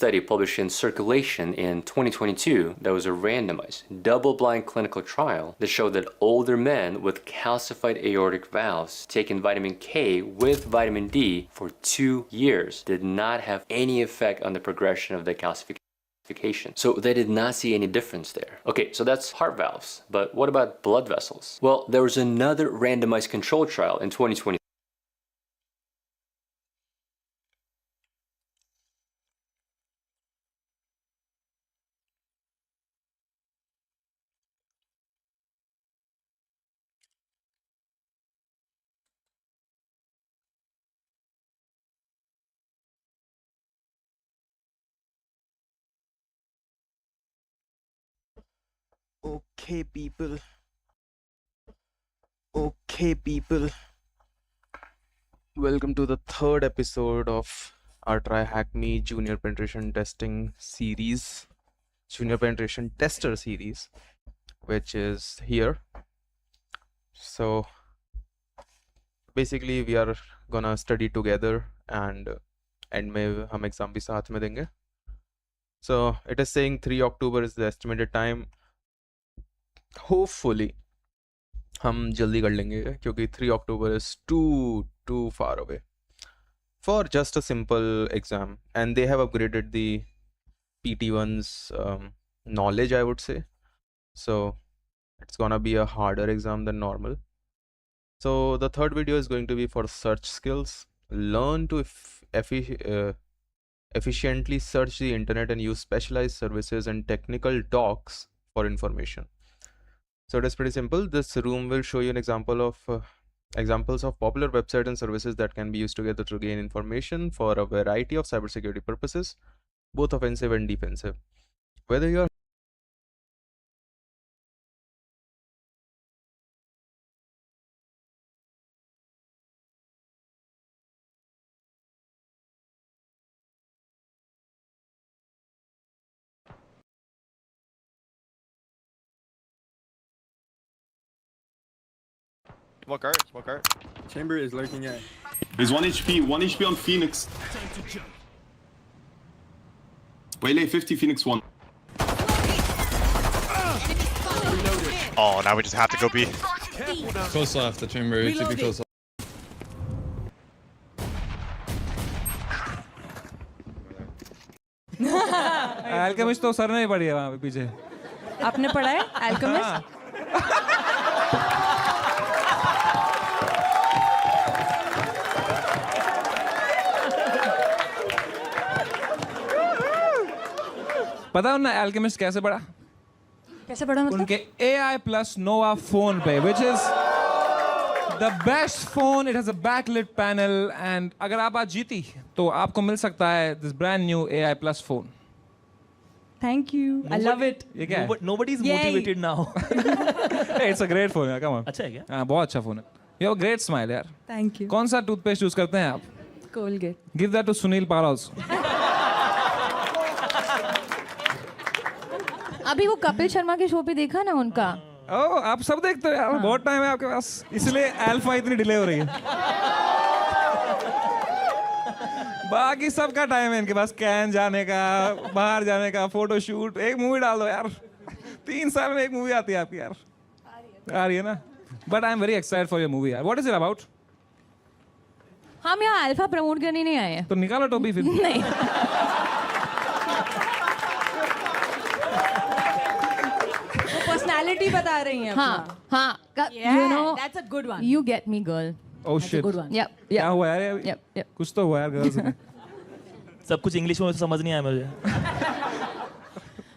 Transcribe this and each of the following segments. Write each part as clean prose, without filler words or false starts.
study published in Circulation in 2022 that was a randomized, double-blind clinical trial that showed that older men with calcified aortic valves taking vitamin K with vitamin D for 2 years did not have any effect on the progression of the calcification. So they did not see any difference there. Okay, so that's heart valves, but what about blood vessels? Well, there was another randomized control trial in 2020. Okay, people. Okay, people. Welcome to the third episode of our Try Hack Me Junior Penetration Testing series, Junior Penetration Tester series, which is here. So basically, we are gonna study together, and end में हम exam भी साथ में देंगे. So it is saying 3 October is the estimated time. Hopefully हम जल्दी कर लेंगे क्योंकि 3 October is too far away for just a simple exam, and they have upgraded the PT1's knowledge, I would say. So it's gonna be a harder exam than normal. So the third video is going to be for search skills. Learn to efficiently search the internet and use specialized services and technical docs for information. So it is pretty simple. This room will show you an example of examples of popular websites and services that can be used together to gain information for a variety of cybersecurity purposes, both offensive and defensive. Whether you are Smoke art, smoke art. Chamber is lurking at. There's 1 HP on Phoenix. Waylay 50, Phoenix 1. Oh, now we just have to go B. Close left, the chamber. It should be close left. Alchemist तो sir नहीं पड़ी है वहाँ पे पीछे. आपने पढ़ा है अल्केमिस्ट? पता है उन्हें अल्केमिस्ट कैसे पढ़ा? कैसे पढ़ा मतलब? उनके AI plus Nova फोन पे, which is the best phone. It has a backlit panel, and अगर आप आज जीती तो आपको मिल सकता है this brand new AI plus phone. Thank you. I love it. ये क्या है? Nobody's Yay. motivated now. Hey, it's a great phone यार, come on. अच्छा है क्या? हाँ, बहुत अच्छा phone है. You have a great smile यार. Thank you. कौन सा टूथपेस्ट यूज करते हैं आप? Colgate. Give that to Sunil Paraus. अभी वो कपिल शर्मा के शो पे देखा ना उनका? ओह, आप सब देखते हो यार. बहुत टाइम है आपके पास, इसलिए अल्फा इतनी डिले हो रही है. बाकी सबका टाइम है इनके पास. कैन जाने का, बाहर जाने का, फोटो शूट. एक मूवी डाल दो यार. 3 साल में एक मूवी आती है आपकी यार. आ रही है ना? But I am very excited for your movie यार. What is it about? हम यहाँ अल्फा प्रमोट करने नहीं आए हैं. तो निकालो टोपी फिर. नहीं. पर्सनालिटी बता रही हैं. हाँ हाँ. You know, that's a good one. You get me, girl. Oh shit. Good one. Yep. क्या Yep. हुआ यार? Yep. कुछ तो हुआ यार गर्ल्स में. सब कुछ इंग्लिश में समझ नहीं आया मुझे.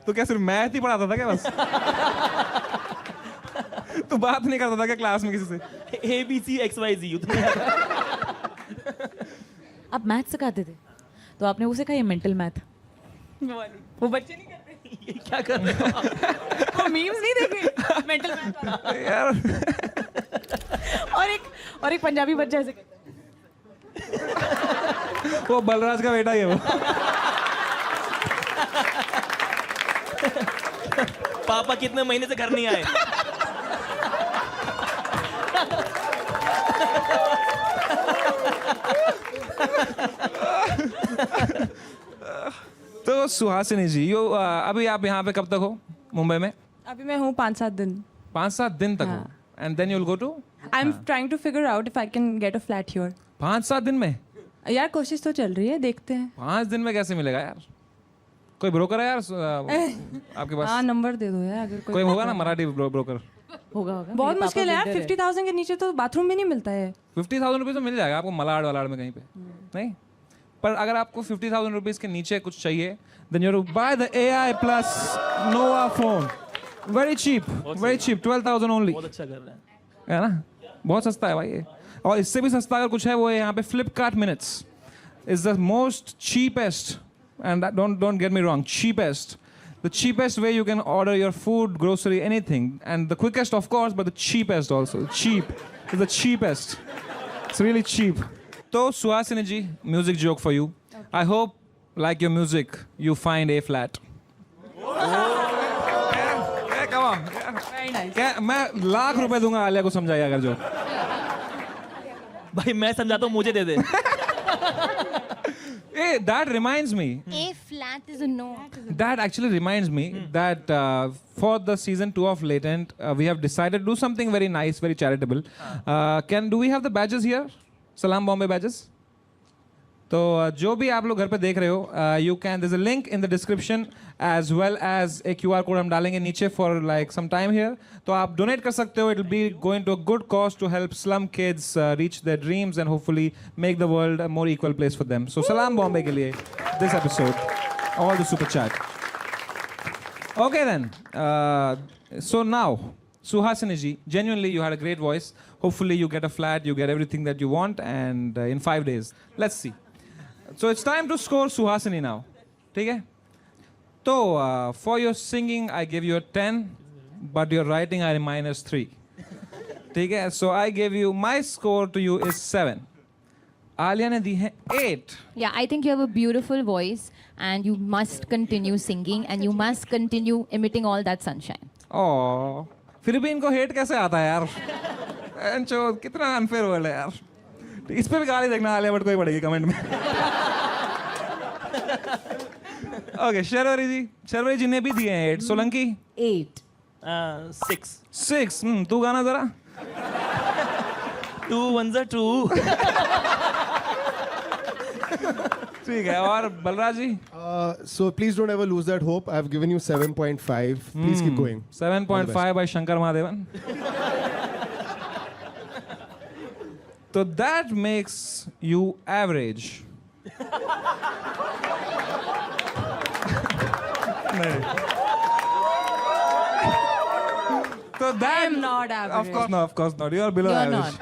तो क्या सिर्फ मैथ ही पढ़ाता था क्या बस? तू बात नहीं करता था क्या क्लास में किसी से? ABC XYZ उतने. आप मैथ सिखाते थे तो आपने उसे कहा ये मेंटल मैथ. वो बच्चे नहीं करते. ये क्या कर रहे हो? वो मीम्स नहीं देखे मेंटल मैथ वाला. यार और एक पंजाबी बच्चा ऐसे करता है. वो बलराज का बेटा ही है वो. पापा कितने महीने से घर नहीं आए? तो So सुहासिनी जी, you अभी आप यहाँ पे कब तक हो मुंबई में? अभी मैं हूँ 5-7 दिन. 5-7 दिन तक हो. And then you'll go to? I'm trying to figure out if I can get a flat here. 5-7 दिन में? यार कोशिश तो चल रही है, देखते हैं. 5 दिन में कैसे मिलेगा यार? कोई ब्रोकर है यार आपके पास? हाँ नंबर दे दो यार अगर कोई होगा ना मराठी ब्रोकर? होगा बहुत मुश्किल है यार. 50,000 के नीचे तो बाथरूम भी नहीं मिलता है. 50,000 रुपीज़ तो मिल जाएगा आपको मलाड वलाड में कहीं पे. नहीं, पर अगर आपको 50,000 रुपीज़ के नीचे कुछ चाहिए, then you have to buy the AI plus Nova phone. Very cheap, 12,000 only. बहुत अच्छा कर रहे हैं. है ना, बहुत सस्ता है भाई ये. और इससे भी सस्ता अगर कुछ है वो है यहाँ पे Flipkart Minutes is the most cheapest, and don't get me wrong, cheapest. The cheapest way you can order your food, grocery, anything, and the quickest of course, but the cheapest also. Cheap is the cheapest. It's really cheap. So Suhasini ji, music joke for you. Okay. I hope, like your music, you find A flat. Yeah, come on. Very nice. मैं लाख रुपए दूंगा आलिया को समझाइए अगर जो. भाई मैं समझाता हूँ, मुझे दे दे. Hey, that reminds me. A flat is a no. That actually reminds me that for the season 2 of Latent, we have decided to do something very nice, very charitable. Do we have the badges here? Salam Bombay badges. तो जो भी आप लोग घर पे देख रहे हो, you can. There's a link in the description as well as a QR code हम डालेंगे नीचे for like some time here. तो आप donate कर सकते हो. It'll be going to a good cause to help slum kids reach their dreams and hopefully make the world a more equal place for them. So Salam Bombay के लिए this episode, all the super chat. Okay then. So now, Suhasini ji, genuinely you had a great voice. Hopefully you get a flat, you get everything that you want, and in 5 days. Let's see. So it's time to score Suhasini now. ठीक है? So for your singing I give you a 10, but your writing I minus 3. ठीक है? So I give you, my score to you is 7. Alia ने दी है 8. Yeah, I think you have a beautiful voice and you must continue singing and you must continue emitting all that sunshine. Oh, फिर भी इनको hate कैसे आता है यार? एंचो कितना unfair वर्ल्ड है यार. इस पे भी गाली देखना आलिया बट कोई पड़ेगी कमेंट में. ओके, शर्वरी जी ने भी दिए हैं 8. सोलंकी 8. 6. तू गाना जरा. 2 1s are 2. ठीक है. और बलराज जी So please don't ever lose that hope. I've given you 7.5. Please keep going. 7.5 by Shankar Mahadevan. So that makes you average. So that I am not average. Of course not. You are below You're average.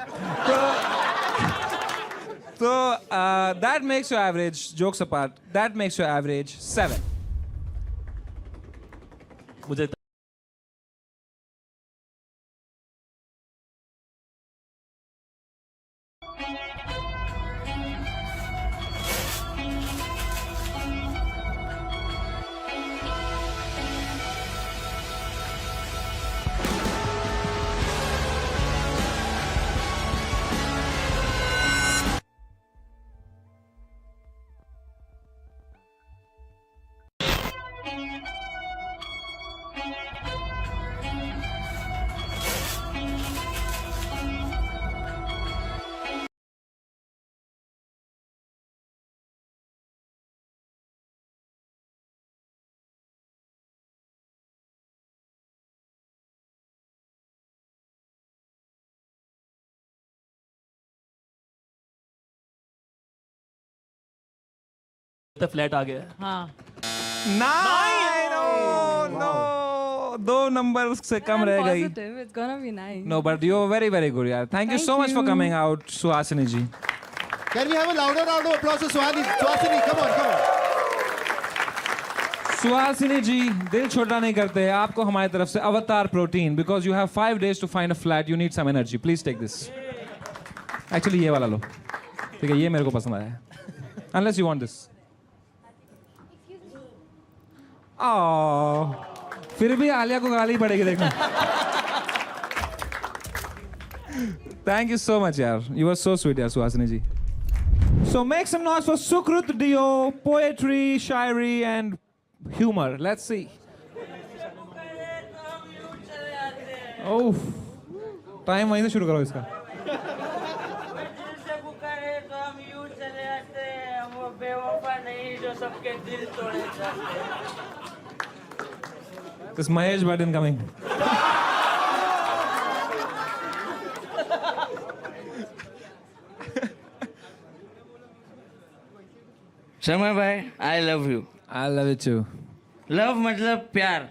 So that makes you average. Jokes apart, that makes you average 7. मुझे flat आ गया. हाँ. No. 2 numbers से कम रह गई. Positive. It's gonna be nice. No, but you are very, very good, yaar. Thank you so much for coming out, Suhasini ji. Can we have a louder round of applause for Suhasini? Come on. Suhasini ji, दिल छोटा नहीं करते. आपको हमारी तरफ से अवतार protein, because you have 5 days to find a flat. You need some energy. Please take this. Actually, ये वाला लो. ठीक है, ये मेरे को पसंद आया है. Unless you want this. Oh, फिर भी आलिया को गाली पड़ेगी देखना. Thank you so much, yaar. You were so sweet, yaar, Suhasini ji. So make some noise for Sukrut Dio, poetry, shairi, and humor. Let's see. Oh, time वहीं से शुरू करो इसका. This Mahesh Bhatt incoming. समय भाई, I love you. I love it too. Love मतलब प्यार.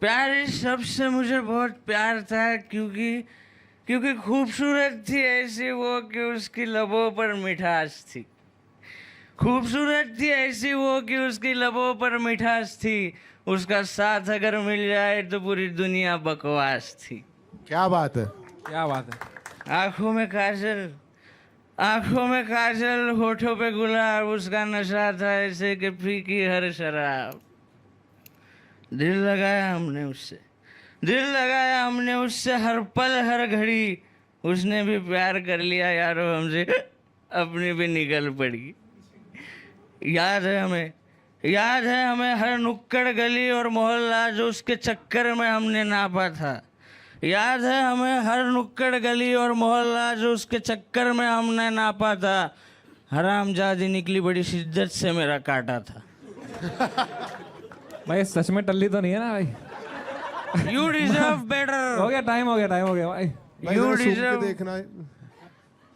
प्यार इस शब्द से मुझे बहुत प्यार था क्योंकि खूबसूरत थी ऐसी वो कि उसकी लबों पर मिठास थी. खूबसूरत थी ऐसी वो कि उसकी लबों पर मिठास थी. उसका साथ अगर मिल जाए तो पूरी दुनिया बकवास थी. क्या बात है, क्या बात है. आंखों में काजल, होठों पे गुलाब. उसका नशा था ऐसे कि फीकी हर शराब. दिल लगाया हमने उससे हर पल हर घड़ी. उसने भी प्यार कर लिया यारो हमसे, अपनी भी निकल पड़ी. याद है हमें हर नुक्कड़ गली और मोहल्ला जो उसके चक्कर में हमने नापा था. याद है हमें हर नुक्कड़ गली और मोहल्ला जो उसके चक्कर में हमने नापा था. हरामजादी निकली बड़ी शिद्दत से मेरा काटा था. भाई सच में टल्ली तो नहीं है ना भाई. You deserve better. हो गया टाइम भाई. You deserve. देखना.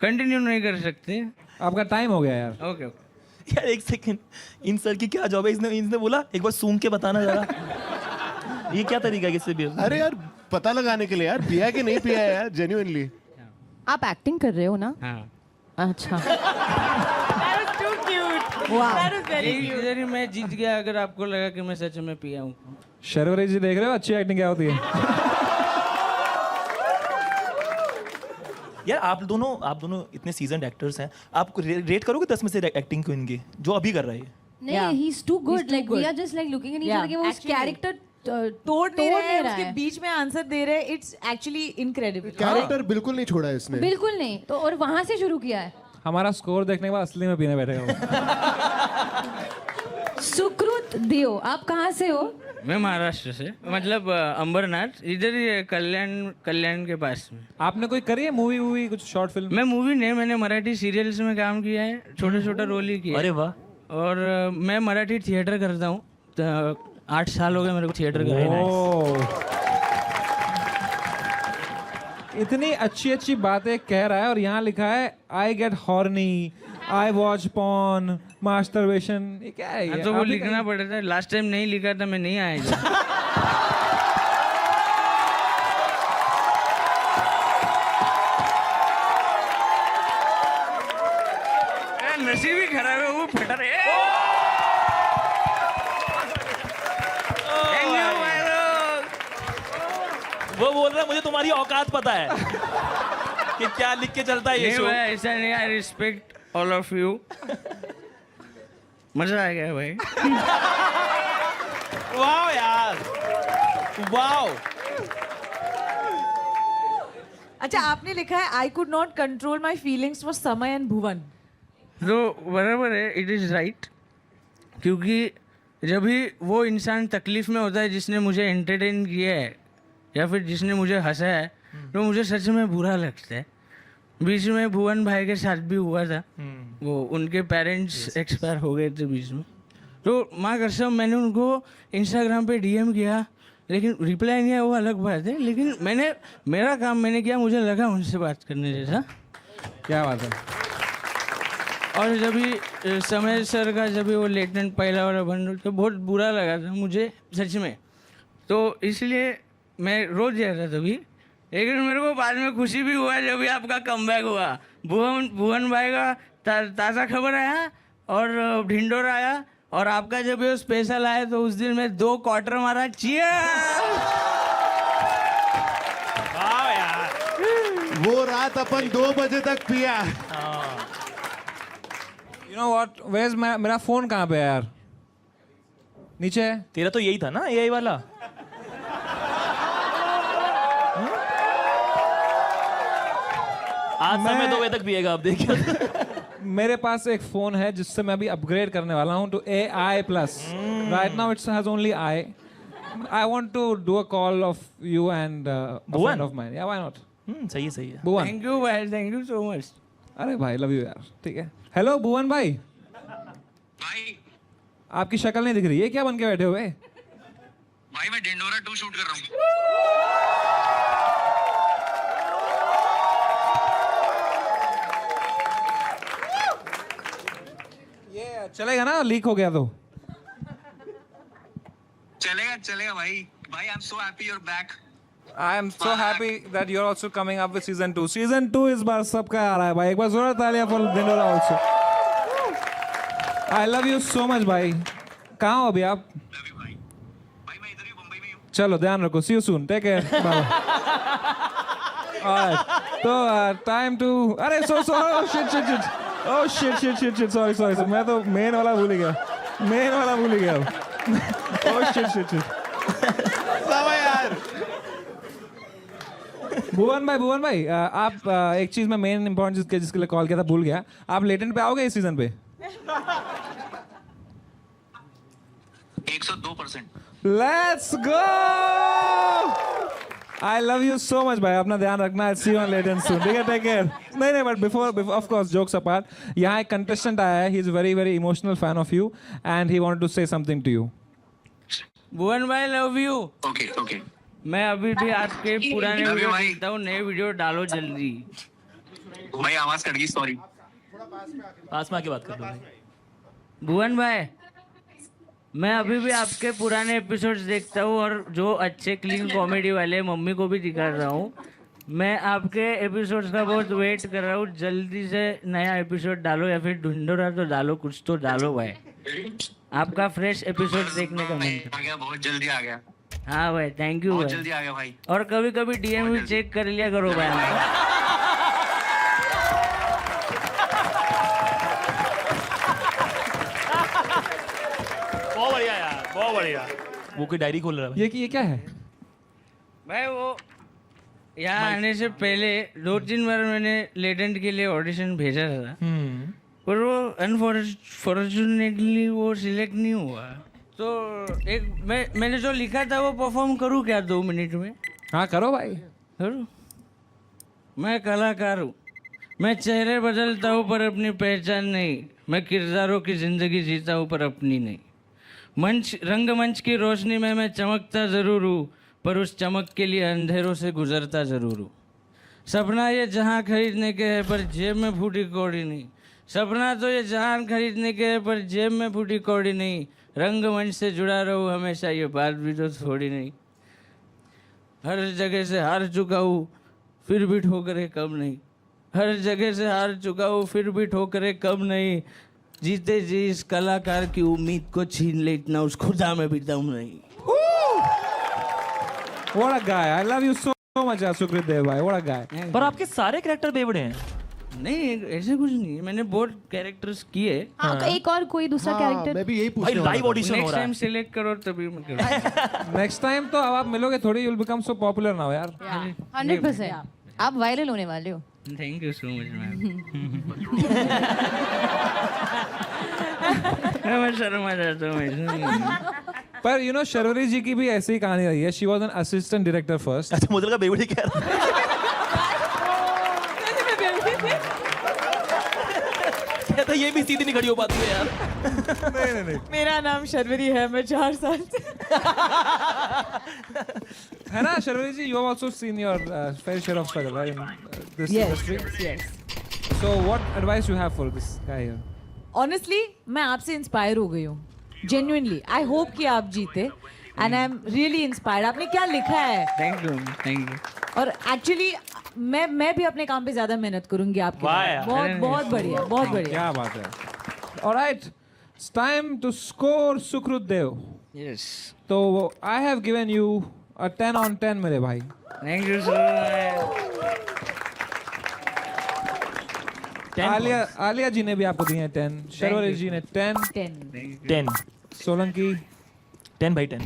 कंटिन्यू नहीं कर सकते. आपका टाइम हो गया यार. ओके. यार एक सेकंड, इन सर की क्या जॉब है? इसने बोला एक बार सूंघ के बताना जरा. ये क्या तरीका है किससे भी? अरे यार पता लगाने के लिए यार, पिया कि नहीं पिया है यार, जेन्युइनली. आप एक्टिंग कर रहे हो ना? हाँ. अच्छा. इधर ही मैं जीत गया अगर आपको लगा कि मैं सच में पिया हूँ. शर्वरी जी देख रहे हो अच्छी एक्टिंग क्या होती है. यार आप दोनों इतने सीजन्ड एक्टर्स हैं. आप रेट करोगे 10 में से एक्टिंग को इनकी जो अभी कर रहा है? नहीं, he's too good. Like we are just like looking at each other कि वो उस कैरेक्टर तोड़ नहीं रहे हैं, उसके है. बीच में आंसर दे रहे हैं. It's actually incredible. कैरेक्टर बिल्कुल नहीं छोड़ा है इसने. बिल्कुल नहीं. तो और वहां से शुरू किया है. हमारा स्कोर देखने के बाद असली में पीने बैठेगा वो. सुकृत दियो, आप कहाँ से हो? मैं महाराष्ट्र से, मतलब अंबरनाथ, इधर ही कल्याण के पास में. आपने कोई करी है मूवी कुछ शॉर्ट फिल्म? मैं मूवी नहीं, मैंने मराठी सीरियल्स में काम किया है. छोटा रोल ही किया. अरे वाह. और मैं मराठी थिएटर करता हूँ. 8 साल हो गए मेरे को थिएटर करते. इतनी अच्छी बातें कह रहा है और यहाँ लिखा है I get horny, I watch porn, masturbation. ये क्या है? तो वो लिखना पड़ा था. लास्ट टाइम नहीं लिखा था, मैं नहीं आया. नसीब ही खराब है. वो फटा रहे. वो बोल रहा है मुझे तुम्हारी औकात पता है कि क्या लिख के चलता है ये शो. ऐसा नहीं. I respect all of you. मजा आ गया भाई. वाओ यार, वाओ. अच्छा, आपने लिखा है I could not control my feelings for समय एंड भुवन. तो बराबर है. It is right. क्योंकि जब भी वो इंसान तकलीफ में होता है जिसने मुझे एंटरटेन किया है या फिर जिसने मुझे हंसाया है, तो मुझे सच में बुरा लगता है. बीच में भुवन भाई के साथ भी हुआ था. वो उनके पेरेंट्स एक्सपायर हो गए थे बीच में. तो माँ कसम मैंने उनको इंस्टाग्राम पे DM किया, लेकिन रिप्लाई नहीं आया. वो अलग बात है. लेकिन मेरा काम मैंने किया. मुझे लगा उनसे बात करने जैसा. क्या बात है. और जब भी समय सर का जब भी वो लेटेंट पहला वाला बंद, तो बहुत बुरा लगा था मुझे सच में. तो इसलिए मैं रोज गया था तभी. लेकिन मेरे को बाद में खुशी भी हुआ जब भी आपका कमबैक हुआ. भुवन भाई का ताज़ा खबर आया और ढिंडोर आया और आपका जब ये स्पेशल आया तो उस दिन मैं 2 क्वार्टर मारा. वाह यार. वो रात अपन 2 बजे तक पिया. You know what? Where's मेरा फोन कहाँ पे है यार? नीचे है. तेरा तो यही था ना AI वाला. आज समय 2 बजे तक पिएगा आप देखिए. मेरे पास एक फोन है जिससे मैं अभी अपग्रेड करने वाला हूँ to AI plus. Right now it's has only I. I want to do a call of you and a friend of mine. Yeah, why not? सही है भुवन. थैंक यू भाई, थैंक यू सो मच. अरे भाई love you यार. ठीक है. Hello भुवन भाई. भाई आपकी शक्ल नहीं दिख रही है, क्या बन के बैठे हुए? भाई मैं डेंडोरा 2 शूट कर रहा हूँ. ये चलेगा ना, लीक हो गया तो? चलेगा भाई. भाई I am so happy you are back. I am so happy that you're also coming up with season 2. Season 2 इस बार सबका आ रहा है भाई. एक बार जोरदार तालियां for Dindora also. I love you so much भाई. कहाँ हो अभी आप? लव यू भाई. भाई मैं इधर ही मुंबई में हूँ. चलो ध्यान रखो. See you soon. Take care. Bye. Alright. तो time to. अरे so oh shit. Oh shit. Sorry. मैं तो main वाला भूल गया. Oh shit. भुवन भाई आप एक चीज में मेन इंपॉर्टेंट जिसके लिए कॉल किया था भूल गया. आप लेटेंट पे आओगे इस सीजन पे? 102%. Let's go. I love you so much भाई. अपना ध्यान रखना. I see you on latent soon. ठीक है, टेक केयर. नहीं but before of course jokes apart, यहाँ एक कंटेस्टेंट आया है. He is very emotional fan of you and he wanted to say something to you. Bhuvan भाई लव यू. ओके. मैं अभी भी आपके पुराने वीडियो देखता हूँ. नए वीडियो डालो जल्दी. भाई आवाज कट गई, सॉरी. पास में आके बात कर लो भाई. भुवन भाई मैं अभी भी आपके पुराने एपिसोड्स देखता हूँ और जो अच्छे क्लीन कॉमेडी वाले मम्मी को भी दिखा रहा हूँ. मैं आपके एपिसोड्स का बहुत वेट कर रहा हूँ. जल्दी से नया एपिसोड डालो या फिर ढूंढो तो डालो, कुछ तो डालो भाई. आपका फ्रेश एपिसोड देखने का मन आ गया, बहुत जल्दी आ गया. हाँ भाई, थैंक यू बहुत भाई. जल्दी आ गया भाई. और कभी कभी डीएम भी चेक कर लिया करो भाई. बहुत बढ़िया यार, बहुत बढ़िया. वो कोई डायरी खोल रहा है. ये क्या है भाई? वो यहाँ आने से पहले 2-3 बार मैंने लेटेंट के लिए ऑडिशन भेजा था, पर वो अनफॉर्चुनेटली वो सिलेक्ट नहीं हुआ. तो मैंने जो लिखा था वो परफॉर्म करूँ क्या 2 मिनट में? हाँ करो भाई, करूँ. मैं कलाकार हूँ. मैं चेहरे बदलता हूँ पर अपनी पहचान नहीं. मैं किरदारों की जिंदगी जीता हूँ पर अपनी नहीं. रंगमंच की रोशनी में मैं चमकता ज़रूर हूँ, पर उस चमक के लिए अंधेरों से गुजरता ज़रूर हूँ. सपना ये जहाँ खरीदने के है पर जेब में फूटी कौड़ी नहीं. सपना तो ये जहान खरीदने के है पर जेब में फूटी कौड़ी नहीं. रंगमंच से जुड़ा रहूँ हमेशा, ये बात भी तो थोड़ी नहीं. हर जगह से हार चुका हूँ फिर भी ठोकरें कम नहीं. हर जगह से हार चुका हूँ फिर भी ठोकरें कम नहीं. जीते जी इस कलाकार की उम्मीद को छीन ले, इतना उस खुदा में भी दम नहीं. What a guy. I love you so much सुकृत देव भाई. What a guy. पर आपके सारे कैरेक्टर बेवड़े हैं. नहीं ऐसे कुछ नहीं, मैंने बहुत कैरेक्टर्स किए. एक और कोई दूसरा कैरेक्टर? मैं भी यही पूछ भाई लाइव ऑडिशन हो नेक्स्ट रहा है. टाइम सिलेक्ट करो तभी मैं करूँ. नेक्स्ट टाइम तो अब आप मिलोगे थोड़ी. You'll become so popular now यार. 100%. आप वायरल होने वाले हो. Thank you so much ma'am. मैं शर्मा जाता हूँ. पर यू नो शर्वरी जी की भी ऐसी ही कहानी रही है. She was an assistant director first. अच्छा मुझे लगा बेवड़े कह रहा है. कहता ये भी सीधी नहीं खड़ी हो पाती है यार. नहीं. मेरा नाम शर्वरी है, मैं 4 साल से. है ना Sharvari ji? You have also seen your fair share of struggle right in this industry. yes. So what advice you have for this guy here? Honestly मैं आपसे इंस्पायर हो गई हूँ. जेन्युइनली आई होप कि आप जीते and I am really inspired. आपने क्या लिखा है. Thank you. और एक्चुअली मैं भी अपने काम पे ज्यादा मेहनत करूंगी आपके लिए. बहुत बढ़िया, बहुत बढ़िया. क्या बात है. Alright, it's time to score Sukrit Dev. Yes. तो I have given you a 10 on 10 मेरे भाई. Thank you so much. Alia ji ने भी आपको दिए हैं 10. शर्वरी जी ने 10. 10. 10. सोलंकी 10 by 10.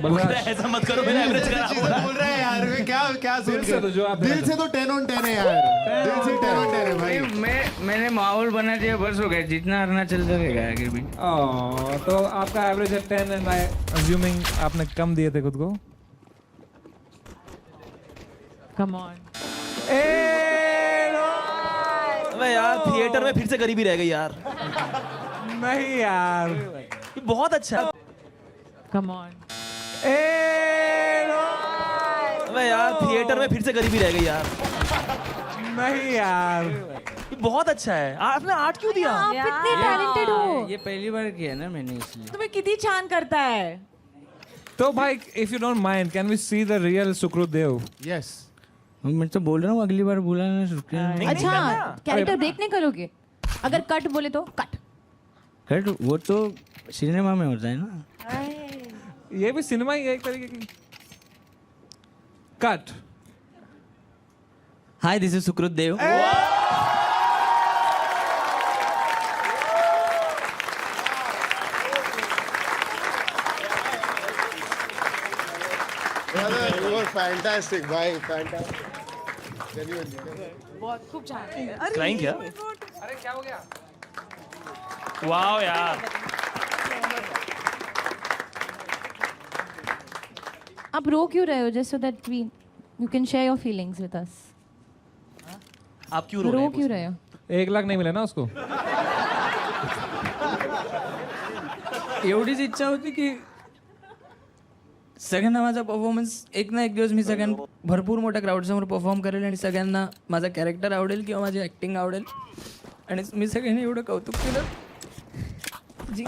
बलराज ऐसा मत करो, मेरा एवरेज खराब हो रहा है। बोल रहा है यार, मैं क्या सुन दिल से तो जो आप दिल से तो 10 on 10 है यार, दिल से 10 on 10 है भाई। मैंने माहौल बना दिया, बस हो गया, जितना हरना चलता रहेगा आगे भी। तो आपका एवरेज है 10 एंड आई अज्यूमिंग आपने कम दिए थे खुद को। Come on. अबे यार थिएटर में फिर से गरीबी रह गई यार। नहीं यार, ये बहुत अच्छा है। Come on. अबे यार थिएटर में फिर से गरीबी रह गई यार। नहीं यार, ये बहुत अच्छा है। आपने आर्ट क्यों दिया? आप कितने टैलेंटेड हो। ये पहली बार किया ना मैंने, इसलिए। तुम्हें कितनी छान करता है। तो भाई if you don't mind can we see the real Sukritdev? Yes, मैं तो बोल रहा हूँ अगली बार बुलाना शुक्रिया। अच्छा, कैरेक्टर ब्रेक नहीं करोगे? अगर कट बोले तो कट। कट वो तो सिनेमा में होता है ना। ये भी सिनेमा ही है एक तरीके की। Cut. Hi, this is Sukritdev. you were fantastic भाई, fantastic, genuinely। बहुत खूब छान। क्राइंग क्या? अरे क्या हो गया? वाह यार। आप रो क्यों रहे हो? Just so that we you can share your feelings with us. आप क्यों रो क्यों रहे हो? 1 लाख नहीं मिला ना उसको? एवढीच इच्छा होती की सगळ्यांना माझा परफॉर्मन्स एक ना एक दिवस मी सगळ्यांना भरपूर मोठ्या क्राऊडसमोर परफॉर्म करेल आणि सगळ्यांना माझा कॅरेक्टर आवडेल किंवा माझी ॲक्टिंग आवडेल आणि मी सगळ्यांनी एवढं कौतुक केलं।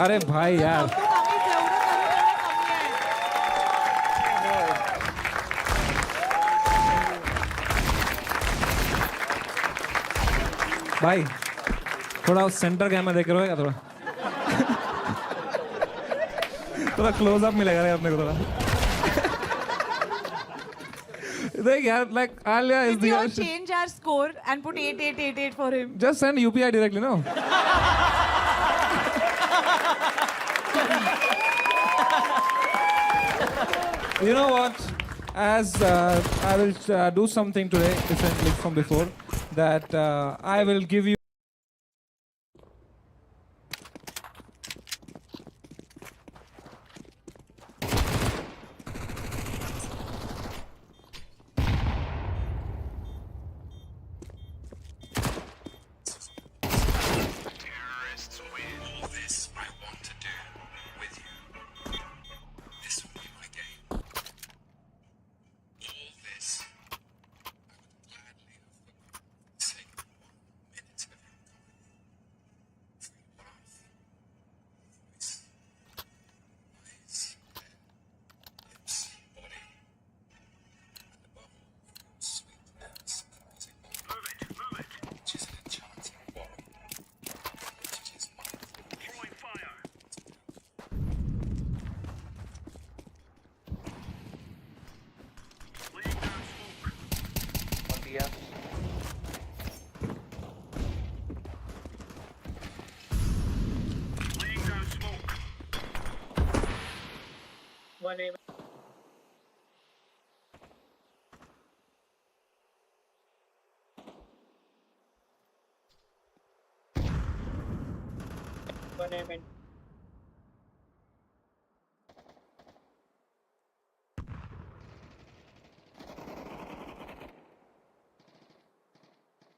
अरे भाई यार, भाई थोड़ा सेंटर कैमरा देख रहे हो क्या? थोड़ा क्लोज अप मिलेगा रे अपने को थोड़ा। देख यार, like Alia is the change our score and put 8888 for him. just send UPI directly, no? You know what? As I will do something today differently from before, that I will give you.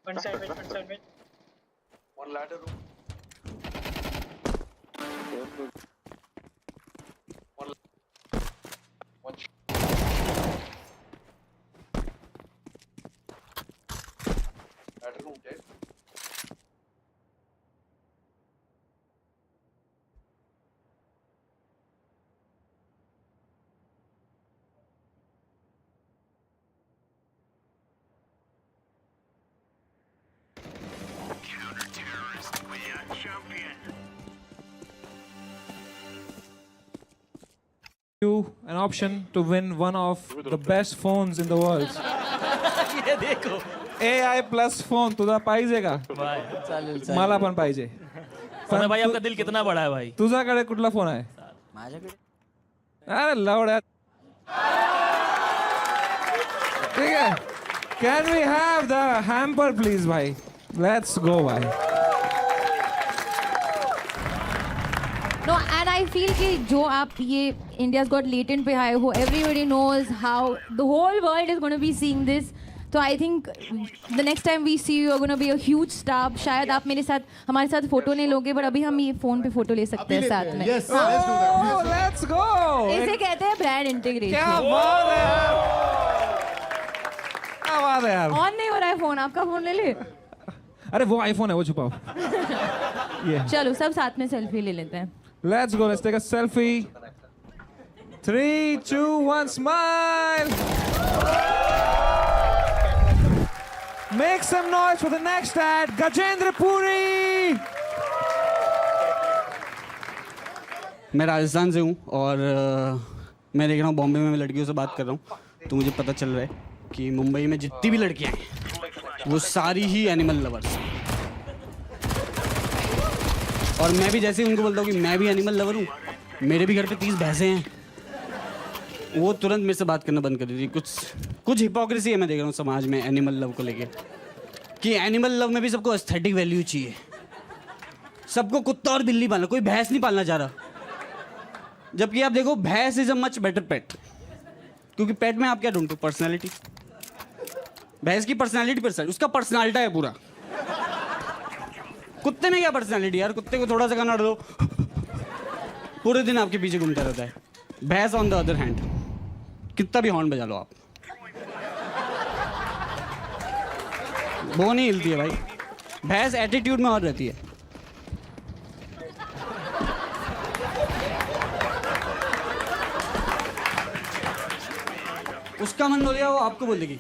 One side mid. One ladder room. One ladder room dead. You an option to win one of the best phones in the world. ये देखो AI plus phone तुझा पाहिजे का? भाई चालेल चालेल. मला पण पाहिजे. पण भाई आपका दिल कितना बड़ा है भाई. तुझ्याकडे कुठला फोन आहे? माझ्याकडे अरे लवड्या ठीक है, can we have the hamper please भाई? Let's go भाई. No, and I feel कि जो आप ये India's Got Latent पे आए हो, everybody knows how the whole world is going to be seeing this. So I think the next time we see you, you're going to be a huge star. शायद आप मेरे साथ हमारे साथ photo नहीं लोगे, पर अभी हम ये फोन पे फोटो ले सकते हैं साथ में. Yes, let's do that. Oh, let's go. इसे कहते हैं ब्रांड इंटीग्रेशन. क्या बात है यार. क्या बात है यार. ऑन नहीं हो रहा है फोन, आपका फोन ले ले. अरे वो आईफोन है, वो छुपाओ. चलो सब साथ में सेल्फी ले लेते हैं. Let's go. Let's take a selfie. 3, 2, 1, smile. Make some noise for the next ad, Gajendra Puri. मैं राजस्थान से हूँ और मैं देख रहा हूँ बॉम्बे में मैं लड़कियों से बात कर रहा हूँ, तो मुझे पता चल रहा है कि मुंबई में जितनी भी लड़कियाँ हैं वो सारी ही एनिमल लवर्स हैं. और मैं भी जैसे ही उनको बोलता हूँ कि मैं भी एनिमल लवर हूँ, मेरे भी घर पे 30 भैंसें हैं, वो तुरंत मेरे से बात करना बंद कर देती है. कुछ हिपोक्रेसी है मैं देख रहा हूँ समाज में एनिमल लव को लेके, कि एनिमल लव में भी सबको एस्थेटिक वैल्यू चाहिए, सबको कुत्ता और बिल्ली पालना, कोई भैंस नहीं पालना चाह रहा. जबकि आप देखो भैंस इज अ मच बेटर पेट, क्योंकि पेट में आप क्या ढूंढते हो? पर्सनैलिटी. भैंस की पर्सनैलिटी उसका पर्सनैलिटी है पूरा. कुत्ते में क्या पर्सनैलिटी यार? कुत्ते को थोड़ा सा खाना दो, पूरे दिन आपके पीछे घूमता रहता है. भैंस ऑन द अदर हैंड, कितना भी हॉर्न बजा लो आप, वो नहीं हिलती है भाई. भैंस एटीट्यूड में और रहती है. उसका मन हो गया वो आपको बोल देगी.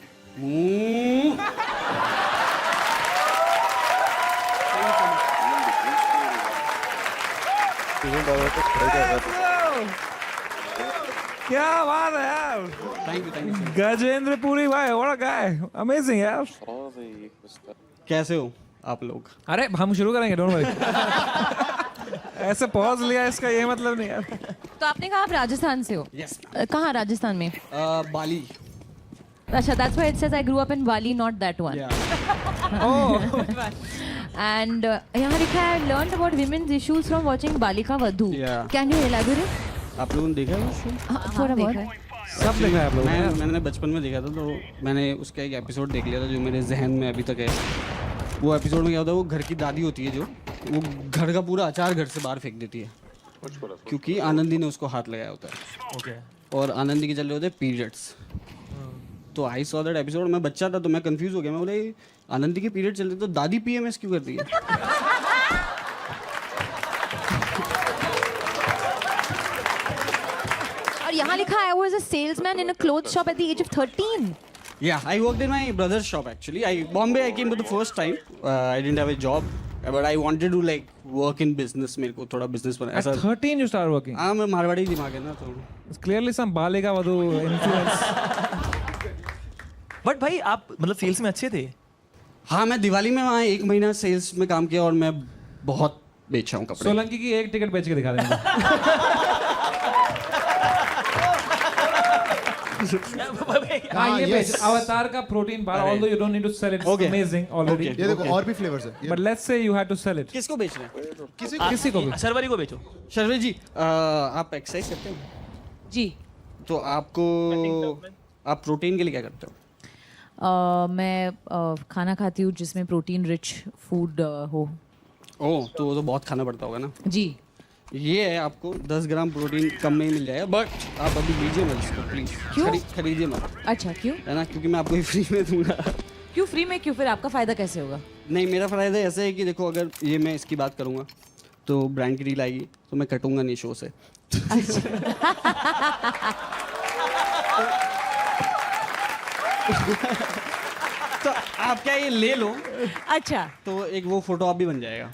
क्या बात है यार. Thank you. गजेंद्र पुरी भाई, what a guy. Amazing यार. कैसे हो आप लोग? अरे हम शुरू करेंगे, डोंट वरी. ऐसे पॉज लिया इसका ये मतलब नहीं यार. तो आपने कहा आप राजस्थान से हो? Yes. कहाँ राजस्थान में? बाली. अच्छा, that's why it says I grew up in Bali, not that one. Yeah. Oh. And यहाँ लिखा है I learned about women's issues from watching Balika Vadhu. Yeah. Can you elaborate? आप लोगों ने देखा है वो शो? थोड़ा बहुत. सब देखा है आप लोगों ने? मैंने बचपन में देखा था, तो मैंने उसका एक एपिसोड देख लिया था जो मेरे जहन में अभी तक है. वो एपिसोड में क्या होता है, वो घर की दादी होती है जो वो घर का पूरा अचार घर से बाहर फेंक देती है, क्योंकि आनंदी ने उसको हाथ लगाया होता है. Okay. और आनंदी के चल रहे होते हैं पीरियड्स. तो आई सॉ दैट एपिसोड. मैं बच्चा था तो मैं कंफ्यूज हो गया. मैं बोले आनंदी के पीरियड चल रहे तो दादी पीएमएस क्यों कर रही है? और यहाँ लिखा है I was a salesman in a clothes shop at the age of 13. Yeah, I worked in my brother's shop actually. Bombay I came for the first time. I didn't have a job, but I wanted to like work in business. मेरे को थोड़ा business बना. At 13 you started working. हाँ, मैं मारवाड़ी दिमाग है ना तो. It's clearly some Balika Vadhu influence. But भाई आप मतलब सेल्स में अच्छे थे. हाँ, मैं दिवाली में वहाँ 1 महीना सेल्स में काम किया और मैं बहुत बेचा हूँ कपड़े. सोलंकी की एक टिकट बेच के दिखा देंगे. हाँ, ये बेच अवतार का protein bar. although you don't need to sell it, it's amazing already. ये देखो और भी फ्लेवर्स है. But let's say you had to sell it. किसको बेच रहे हैं? किसी को भी. शर्वरी को बेचो. शर्वे जी, आप एक्सरसाइज करते हो? जी. तो आपको आप प्रोटीन के लिए क्या करते हो? मैं खाना खाती हूँ जिसमें प्रोटीन रिच फूड हो. ओह, तो वो तो बहुत खाना पड़ता होगा ना. जी. ये है, आपको 10 ग्राम प्रोटीन कम में ही मिल जाएगा, बट आप अभी लीजिए मत इसको प्लीज. क्यों? खरीदिए मत. अच्छा, क्यों? है ना, क्योंकि मैं आपको ही फ्री में दूंगा. क्यों फ्री में? क्यों? फिर आपका फायदा कैसे होगा? नहीं, मेरा फायदा ऐसा है कि देखो, अगर ये मैं इसकी बात करूंगा तो ब्रांड की डील आएगी तो मैं कटूंगा नहीं शो से. तो आप क्या ये ले लो. अच्छा. तो एक वो फोटो आप भी बन जाएगा.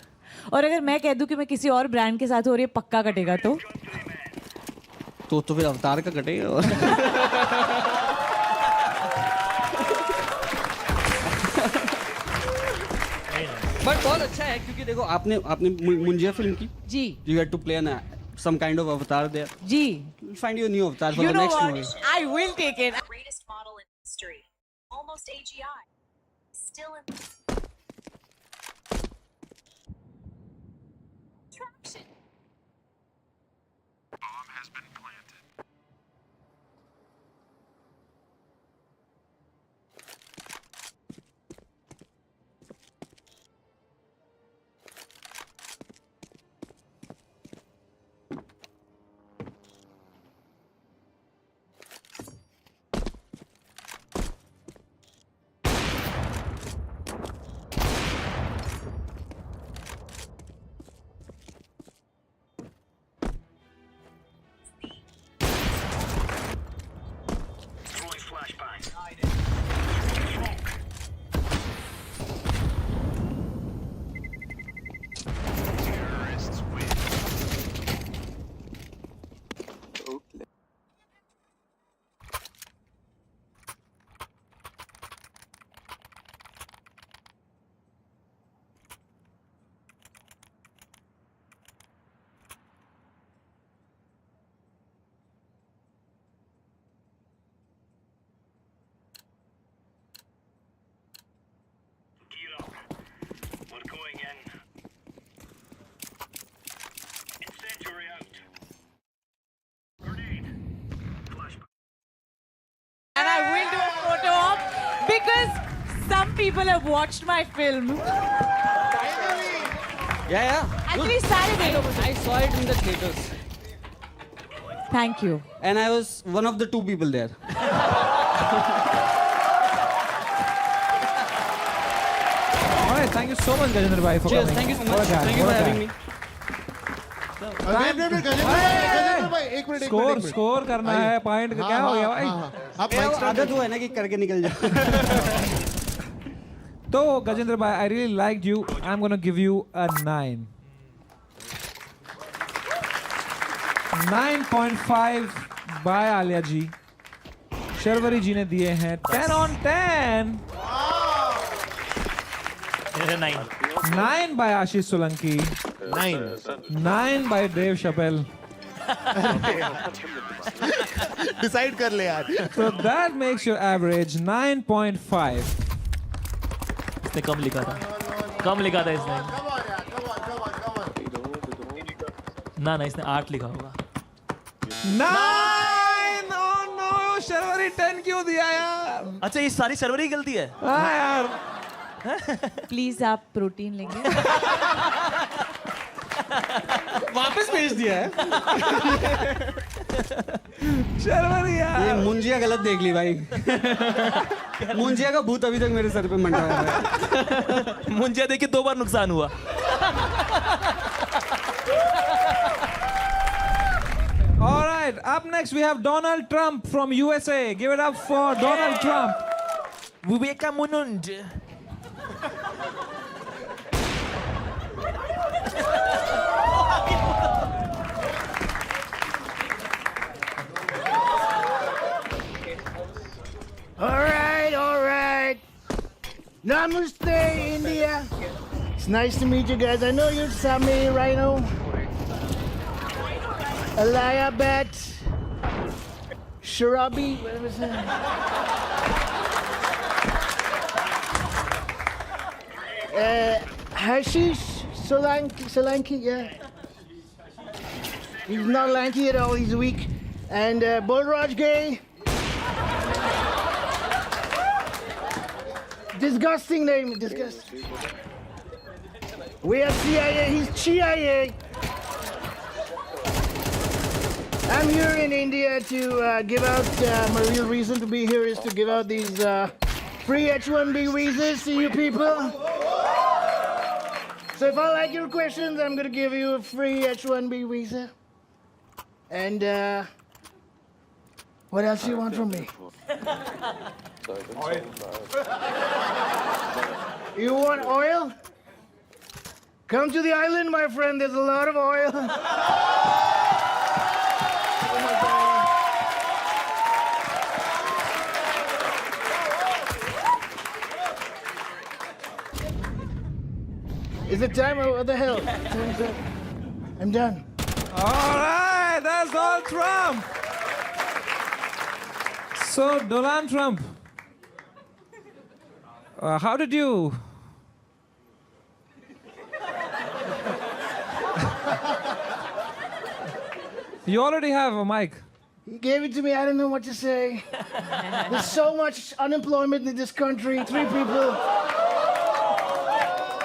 और अगर मैं कह दूं कि मैं किसी और ब्रांड के साथ हो रही है, पक्का कटेगा तो फिर अवतार का कटेगा. बट बहुत अच्छा है, क्योंकि देखो आपने मुंजिया फिल्म की. जी. You had to play an some kind of avatar there. G. We'll find you a new avatar for You the know next what? movie. I will take it. Greatest model in history. Almost AGI. Still in traction. Bomb has been planted. And I will do a photo op because some people have watched my film. Yeah. At least Saturday. I saw it in the theaters. Thank you. And I was one of the 2 people there. Alright, thank you so much, Gajendra bhai, for Cheers, coming. thank you so What a much. guy, Thank you what for a having guy. me. Gajendra bhai, एक minute score करना है point क्या हो गया भाई आप ये वो आदत हुआ है ना कि करके निकल जाओ. तो गजेंद्र भाई I really liked you. I'm gonna give you a 9. 9.5 by Alia जी. शर्वरी जी ने दिए हैं 10 on 10. 9 by Ashish Solanki. 9 by Dave Chappelle. Decide कर ले यार. So that makes your average 9.5. इसने कम लिखा था. कम लिखा था इसने. ना इसने 8 लिखा होगा. 9! Oh no! शर्वरी 10 क्यों दिया यार? अच्छा ये सारी सर्वर की गलती है. हाँ यार. प्लीज आप प्रोटीन लेंगे. वापस भेज दिया है. शर्वरी यार. ये मुंजिया गलत देख ली भाई. मुंजिया का भूत अभी तक मेरे सर पे मंडरा रहा है. मुंजिया देख के 2 बार नुकसान हुआ. All right, up next we have Donald Trump from USA. Give it up for Donald Trump. Vivekanand. All right. Namaste, India. It's nice to meet you guys. I know you're Sami, Rhino, Alaya Bat, Sharabi, whatever his name. Hashish Solanki, yeah. He's not lanky at all, he's weak. And Bolraj Gay. Disgusting name, disgusting. We are CIA, he's CIA. I'm here in India to give out, my real reason to be here is to give out these free H-1B visas to you people. So if I like your questions, I'm gonna give you a free H-1B visa. And what else do you want from me? You want oil? Come to the island, my friend. There's a lot of oil. Is it time or what the hell? Time's up. I'm done. All right, that's Donald Trump. So, Donald Trump, how did you... You already have a mic. He gave it to me. I don't know what to say. There's so much unemployment in this country. 3 people.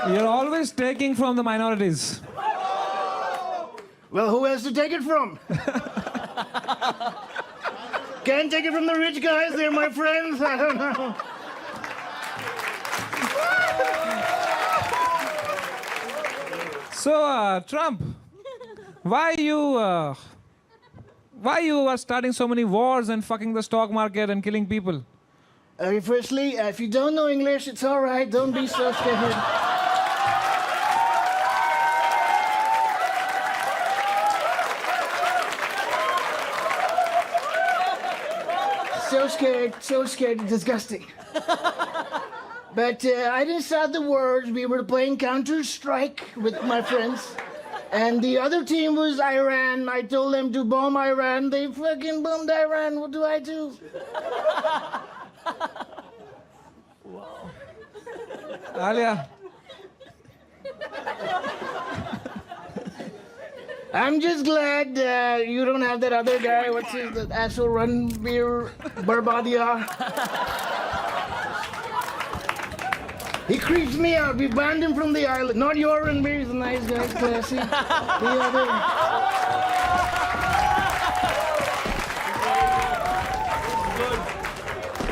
You're always taking from the minorities. Well, who else to take it from? Can't take it from the rich guys. They're my friends. I don't know. So, Trump, why you are starting so many wars and fucking the stock market and killing people? Firstly, if you don't know English, it's all right. Don't be so scared. So scared, disgusting. But I didn't start the wars. We were playing Counter-Strike with my friends. And the other team was Iran. I told them to bomb Iran. They fucking bombed Iran. What do I do? Wow. Alia. I'm just glad you don't have that other guy. What's his that asshole Ranveer Barbadia? He creeps me out. We banned him from the island. Not your Ranveer. He's a nice guy, classy. The other.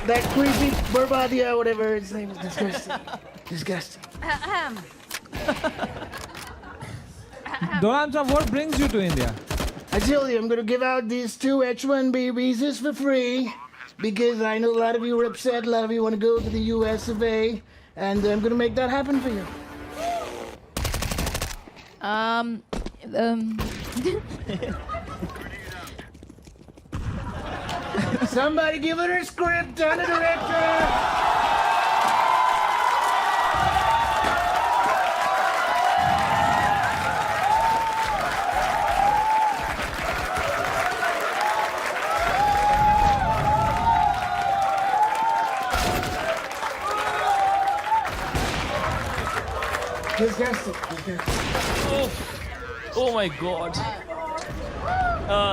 That creepy Barbadia, whatever his name is, disgusting. Disgusting. Donald Trump, what brings you to India? I tell you, I'm going to give out these 2 H-1B visas for free because I know a lot of you are upset. A lot of you want to go to the US of A, and I'm going to make that happen for you. Somebody give her a script on the director. Disgusting. Oh my God.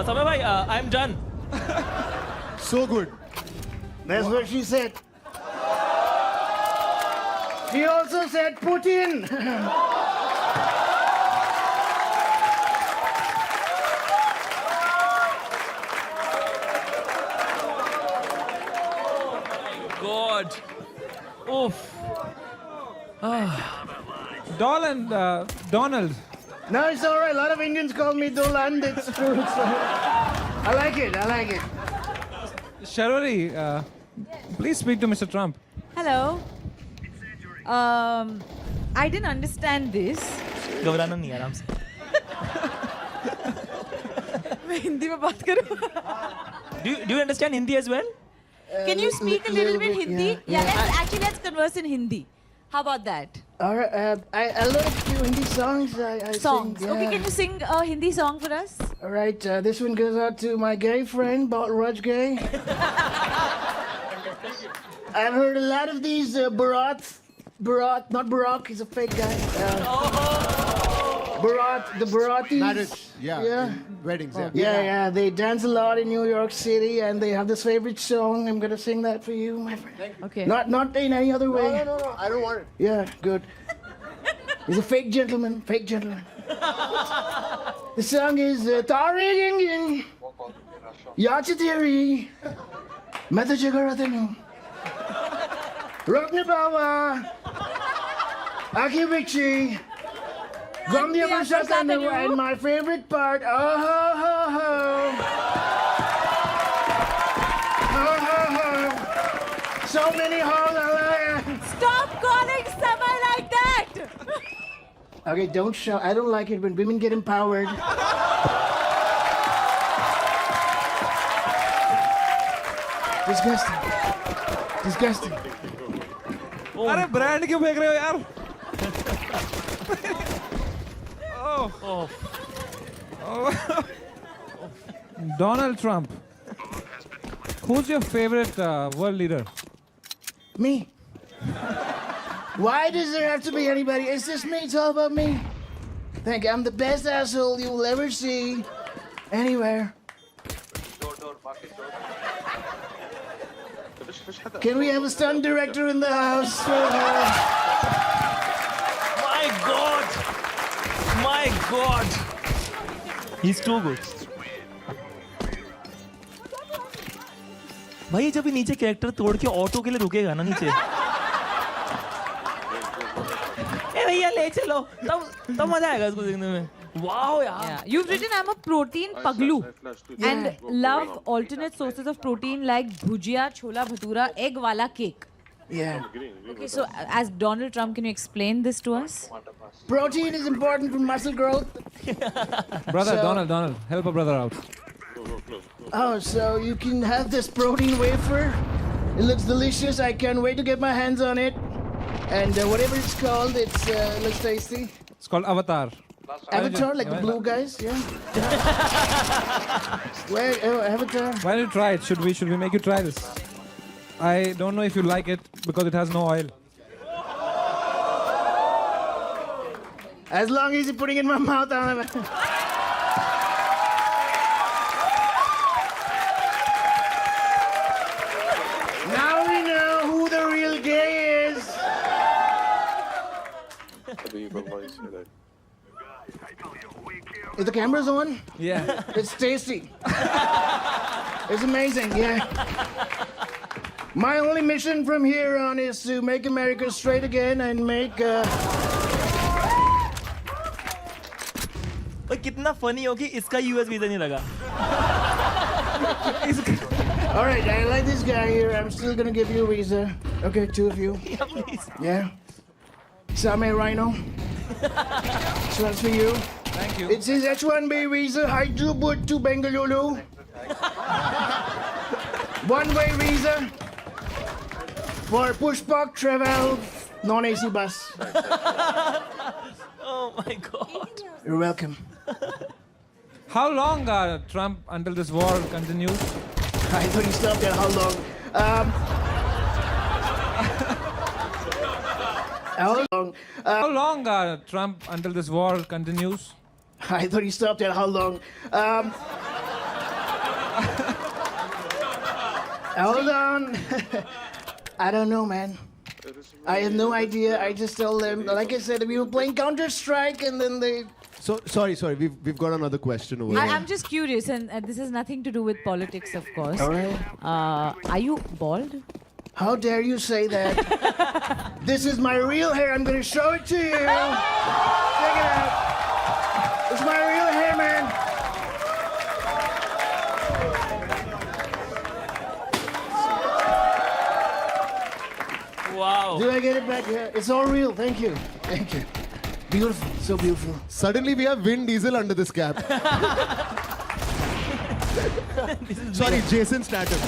Samay bhai, I'm done. So good. That's what she said. She also said Putin. God. Oof. Donald. No, it's all right. A lot of Indians call me Dolan. It's true. I like it. I like it. Sharori, please speak to Mr. Trump. Hello. I didn't understand this. घबराना नहीं आराम से. मैं हिंदी में बात करूँ. Do you understand Hindi as well? Can you speak a little bit Hindi? Yeah, let's converse in Hindi. How about that? All right. I love a few Hindi songs. I Songs. sing, Okay, yeah. can you sing a Hindi song for us? All right. This one goes out to my gay friend, Raj Gay. I've heard a lot of these Bharat, not Barack, he's a fake guy. Bharat, the Bharatis. Marriage, yeah. Weddings, yeah. Yeah, they dance a lot in New York City, and they have this favorite song. I'm gonna sing that for you, my friend. Okay. Not in any other way. No, I don't want it. Yeah, good. He's a fake gentleman, fake gentleman. The song is Tari Ging Yachatiri Meta Jagaratanu Rokni Bawa Aki Vichi Gomdia Vashatanu, and my favorite part, oh ho ho ho. Oh ho ho. So many holes. Stop calling someone like that! Okay, don't shout. I don't like it when women get empowered. Disgusting. Disgusting. अरे brand क्यों फेंक रहे हो यार? Donald Trump. Who's your favorite world leader? Me. Why does there have to be anybody? It's just me. It's all about me. Thank you. I'm the best asshole you will ever see anywhere. Can we have a stunt director in the house? My God! My God! He's too good. भाई जब ये नीचे character तोड़ के auto के लिए रुकेगा ना नीचे ए भैया ले चलो तब मजा आएगा इसको देखने में वाओ यार Yeah. You've written I'm a protein paglu and love alternate sources of protein like bhujia, chola bhatura, egg wala cake. Yeah. Okay, so as Donald Trump, can you explain this to us? Protein is important for muscle growth. Brother, So- Donald, help a brother out. Oh, so you can have this protein wafer. It looks delicious. I can't wait to get my hands on it. And whatever it's called, it looks tasty. It's called Avatar. Avatar, like the blue guys, yeah. Where? Oh, Avatar. Why don't you try it? Should we make you try this? I don't know if you like it because it has no oil. As long as you're putting it in my mouth, I'll have it. Now we know who the real gay is. Is the camera's on? Yeah. It's tasty. It's amazing, yeah. My only mission from here on is to make America straight again and make. भाई कितना funny हो कि इसका US visa नहीं लगा All right, I like this guy here. I'm still gonna give you a visa. Okay, two of you. Yeah, please. Yeah. Same Rhino. This one's for you. Thank you. It says H1B visa, Hyderabad to Bengaluru. One-way visa for Pushpak travel, non-AC bus. Oh my God. You're welcome. How long, Trump, until this war continues? I thought you stopped at how long. How long? How long, Trump, until this war continues? I thought you stopped at how long. Hold on. I don't know, man. I have no idea. I just told them, like I said, we were playing Counter-Strike and then they... So, sorry. We've got another question over here. I'm just curious, and this has nothing to do with politics, of course. All right. Are you bald? How dare you say that? This is my real hair. I'm going to show it to you. Check it out. It's my real hair, man. Wow. Do I get it back here? It's all real. Thank you. Thank you. Beautiful. So beautiful. Suddenly we have Vin Diesel under this cap. Sorry, Jason Statham.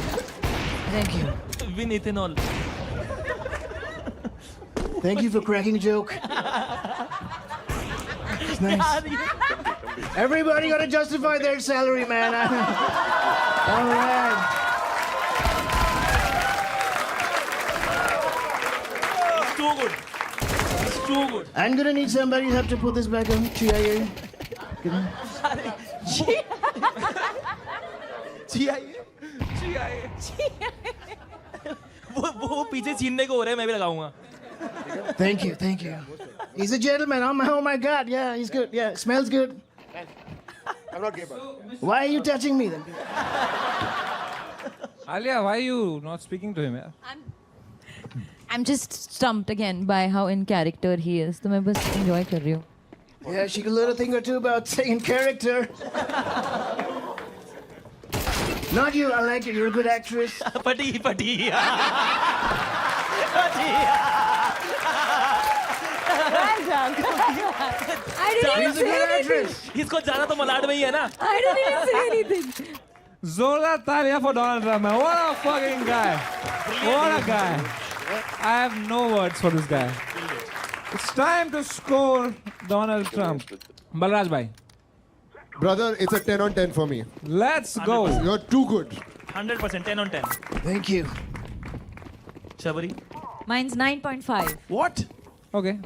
Thank you. Win ethanol. Thank you for cracking a joke. It's nice. Everybody got to justify their salary, man. All right. It's too good. It's too good. I'm gonna need somebody to have to put this back on. CIA. वो पीछे छीनने को हो रहा है मैं भी लगाऊंगा Thank you, thank you. He's a gentleman. Oh my God. Yeah, he's good. Yeah, smells good. I'm not gay, bro. Why are you touching me then? Alia, why are you not speaking to him? Yeah? I'm just stumped again by how in character he is. तो मैं बस enjoy कर रही हूँ. Yeah, she could learn a thing or two about saying character. Not you. I like it. You're a good actress. पटी पटी I didn't even She's a say good anything. actress. इसको जाना तो मलाड में ही है ना I didn't even say anything. Zola Talia for Donald Trump, man. What a fucking guy. What a guy. I have no words for this guy. It's time to score Donald Trump. Balraj bhai. Brother, it's a 10 on 10 for me. Let's go. You're too good. 100%, 10 on 10. Thank you. Shabari? Mine's 9.5. What? Okay.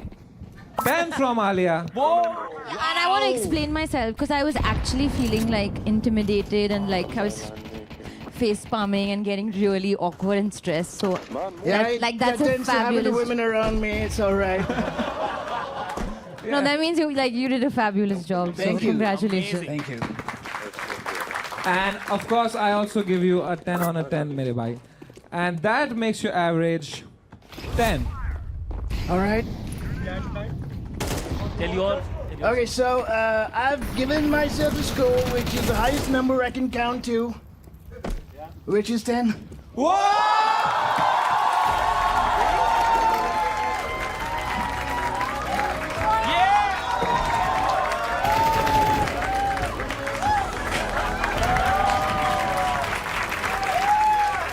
10 from Alia. And I want to explain myself because I was actually feeling like intimidated and like I was face palming and getting really awkward and stressed. So that's a tends to happen to fabulous. women around me. It's all right. No, that means you did a fabulous job. Thank so you. Congratulations. Thank you. And of course, I also give you a 10 on a 10, mere bhai. And that makes your average 10. All right. Tell your... Okay, so I've given myself a score which is the highest number I can count to, which is 10. Whoa!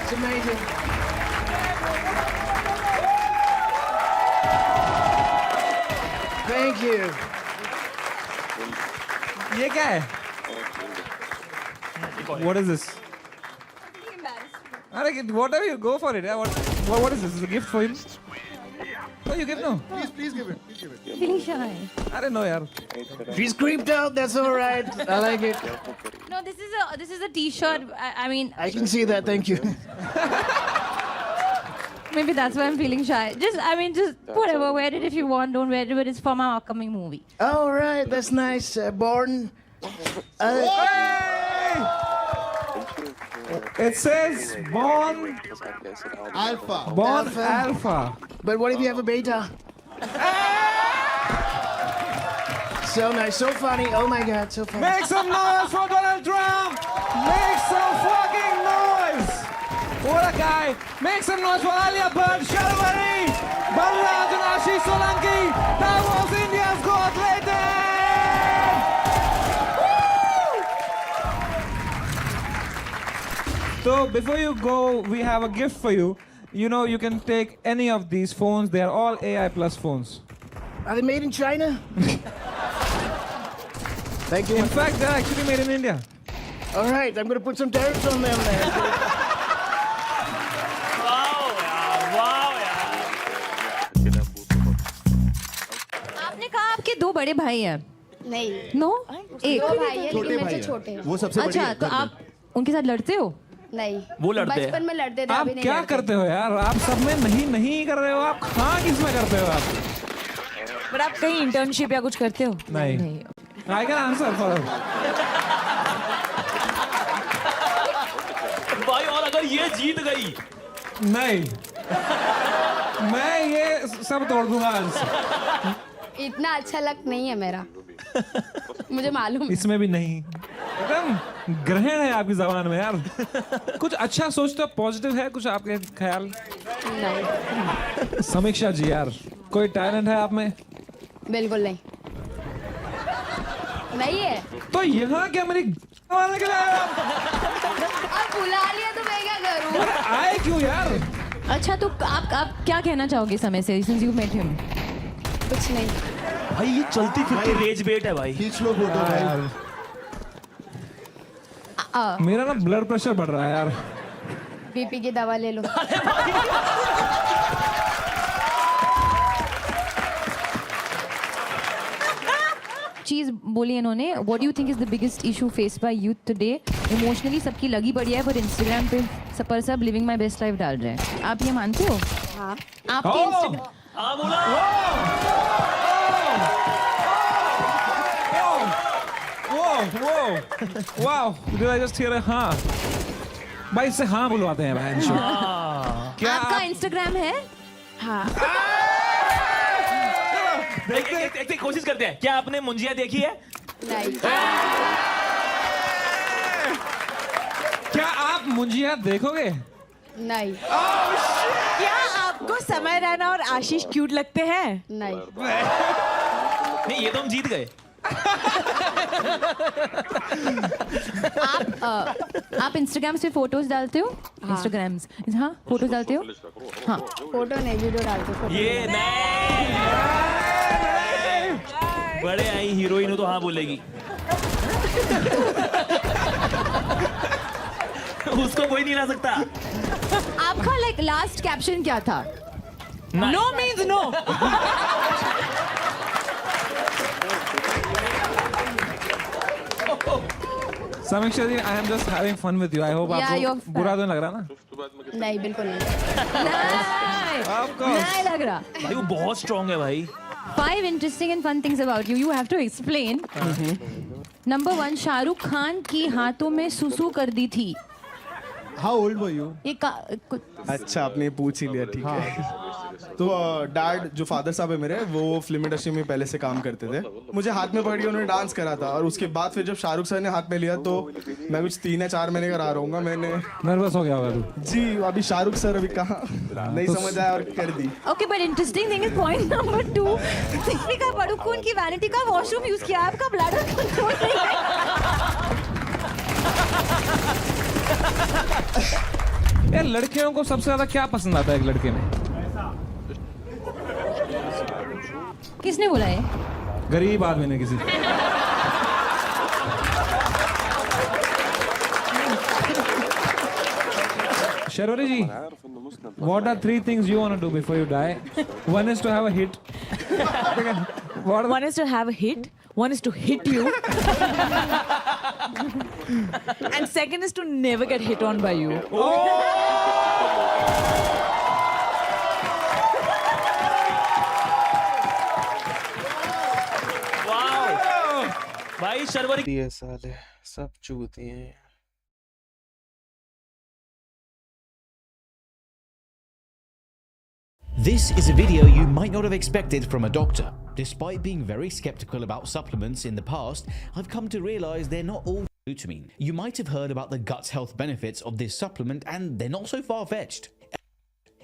It's amazing. Thank you. ये क्या है? What is this? Whatever you go for it. Yeah. What is this? Is it a gift for him? No, you give no. Please give it. Please give it. Feeling shy. I don't know, yaar. She's creeped out. That's all right. I like it. No, this is a T-shirt. I mean, I can see that. Thank you. maybe that's why I'm feeling shy. Just whatever. Wear it if you want. Don't wear it, but it's for my upcoming movie. All right. That's nice. Born. It says born Alpha. Born alpha. But what if you have a beta? So nice, so funny. Oh my God, so funny. Make some noise for Donald Trump! Make some fucking noise! What a guy! Make some noise for Alia Bhatt, Shalvari, Balraj and Ashish Solanki. That was India's Got Talent! So before you go, we have a gift for you. You know, you can take any of these phones. They are all AI plus phones. Are they made in China? Thank you. In fact, they're actually made in India. All right, I'm going to put some tariffs on them then. आपने कहा आपके दो बड़े भाई हैं. नहीं. No? एक. दो भाई है लेकिन मेरे से छोटे हैं. वो सबसे बड़ी अच्छा, है तो घर में। आप उनके साथ लड़ते हो? नहीं. वो लड़ते हैं. बचपन में लड़ते थे आप अभी नहीं क्या लड़ते. करते हो यार? आप सब में नहीं कर रहे हो. आप हाँ किसमें करते हो आप? पर आप कहीं इंटर्नशिप या कुछ करते हो? नहीं. I can answer for her. भाई और अगर ये जीत गई नहीं. मैं ये सब तोड़ दूंगा आज. इतना अच्छा लक नहीं है मेरा. मुझे मालूम है. इसमें भी नहीं. एकदम ग्रहण है आपकी जबान में यार. कुछ अच्छा सोचते हो, पॉजिटिव है कुछ आपके ख्याल? नहीं. समीक्षा जी यार, कोई टैलेंट है आप में? बिल्कुल नहीं. नहीं है. तो यहाँ क्या मेरी मारने के लिए आए आप? अब बुला लिया तो मैं क्या करूं? आए क्यों यार? अच्छा, तो आप क्या कहना चाहोगे समय से since you met him? कुछ नहीं. भाई ये चलती फिरती रेज बेट है भाई. खींच लो फोटो भाई. मेरा ना ब्लड प्रेशर बढ़ रहा है यार. बीपी की दवा ले लो. चीज बोली इन्होंने. What do you think is the biggest issue faced by youth today? Emotionally सबकी लगी पड़ी है, पर Instagram पे सब living my best life डाल रहे हैं. आप ये मानते हो? हाँ. आपके Instagram. हाँ बोला. Whoa! Wow! Did I just hear a हाँ? भाई इससे हाँ बुलवाते हैं भाई. क्या आपका Instagram है? हाँ. एक कोशिश करते हैं. क्या आपने मुंजिया देखी है? नहीं. क्या आप मुंजिया देखोगे? नहीं. क्या आपको समय रैना और आशीष क्यूट लगते हैं? नहीं. नहीं, ये तो हम जीत गए. आप Instagram पे फोटोज डालते हो? Instagrams. हाँ, फोटोज डालते हो? हाँ. फोटो नहीं, वीडियो डालते हो. ये नहीं. बड़े आई हीरोइन हो तो हाँ बोलेगी. उसको कोई नहीं ला सकता. आपका like last caption क्या था? No means no. समीक्षा जी, I am just having fun with you. I hope Yeah, you're आपको बुरा तो नहीं लग रहा ना? नहीं बिल्कुल नहीं नहीं लग रहा. भाई वो बहुत स्ट्रांग है भाई. 5 interesting and fun things about you. You have to explain. Number 1, Shahrukh Khan के हाथों में सुसु कर दी थी. How old were you? ये अच्छा, आपने पूछ ही लिया, ठीक है. तो डैड जो फादर साहब है मेरे, वो फिल्म इंडस्ट्री में पहले से काम करते थे. मुझे हाथ में पकड़ के उन्होंने डांस करा था, और उसके बाद फिर जब शाहरुख सर ने हाथ में लिया तो मैं कुछ 3 या 4 महीने का रहा रहूँगा. मैंने नर्वस हो गया होगा तू. जी, अभी शाहरुख सर अभी कहाँ नहीं समझ आया और कर दी. Okay, but interesting thing is point number 2. Deepika Padukone की वैनिटी का वॉशरूम यूज किया, आपका ब्लैडर कंट्रोल नहीं है. यार लड़कियों को सबसे ज्यादा क्या पसंद आता है एक लड़के में? किसने बोला है? गरीब आदमी ने किसी. Sharwari ji, what are 3 things you want to do before you die? 1 is to have a hit. One is to have a hit. One is to hit you. And second is to never get hit on by you. भाई शर्वरी ये साले सब चूती हैं. This is a video you might not have expected from a doctor. Despite being very skeptical about supplements in the past, I've come to realize they're not all glutamine. You might have heard about the gut's health benefits of this supplement, and they're not so far-fetched.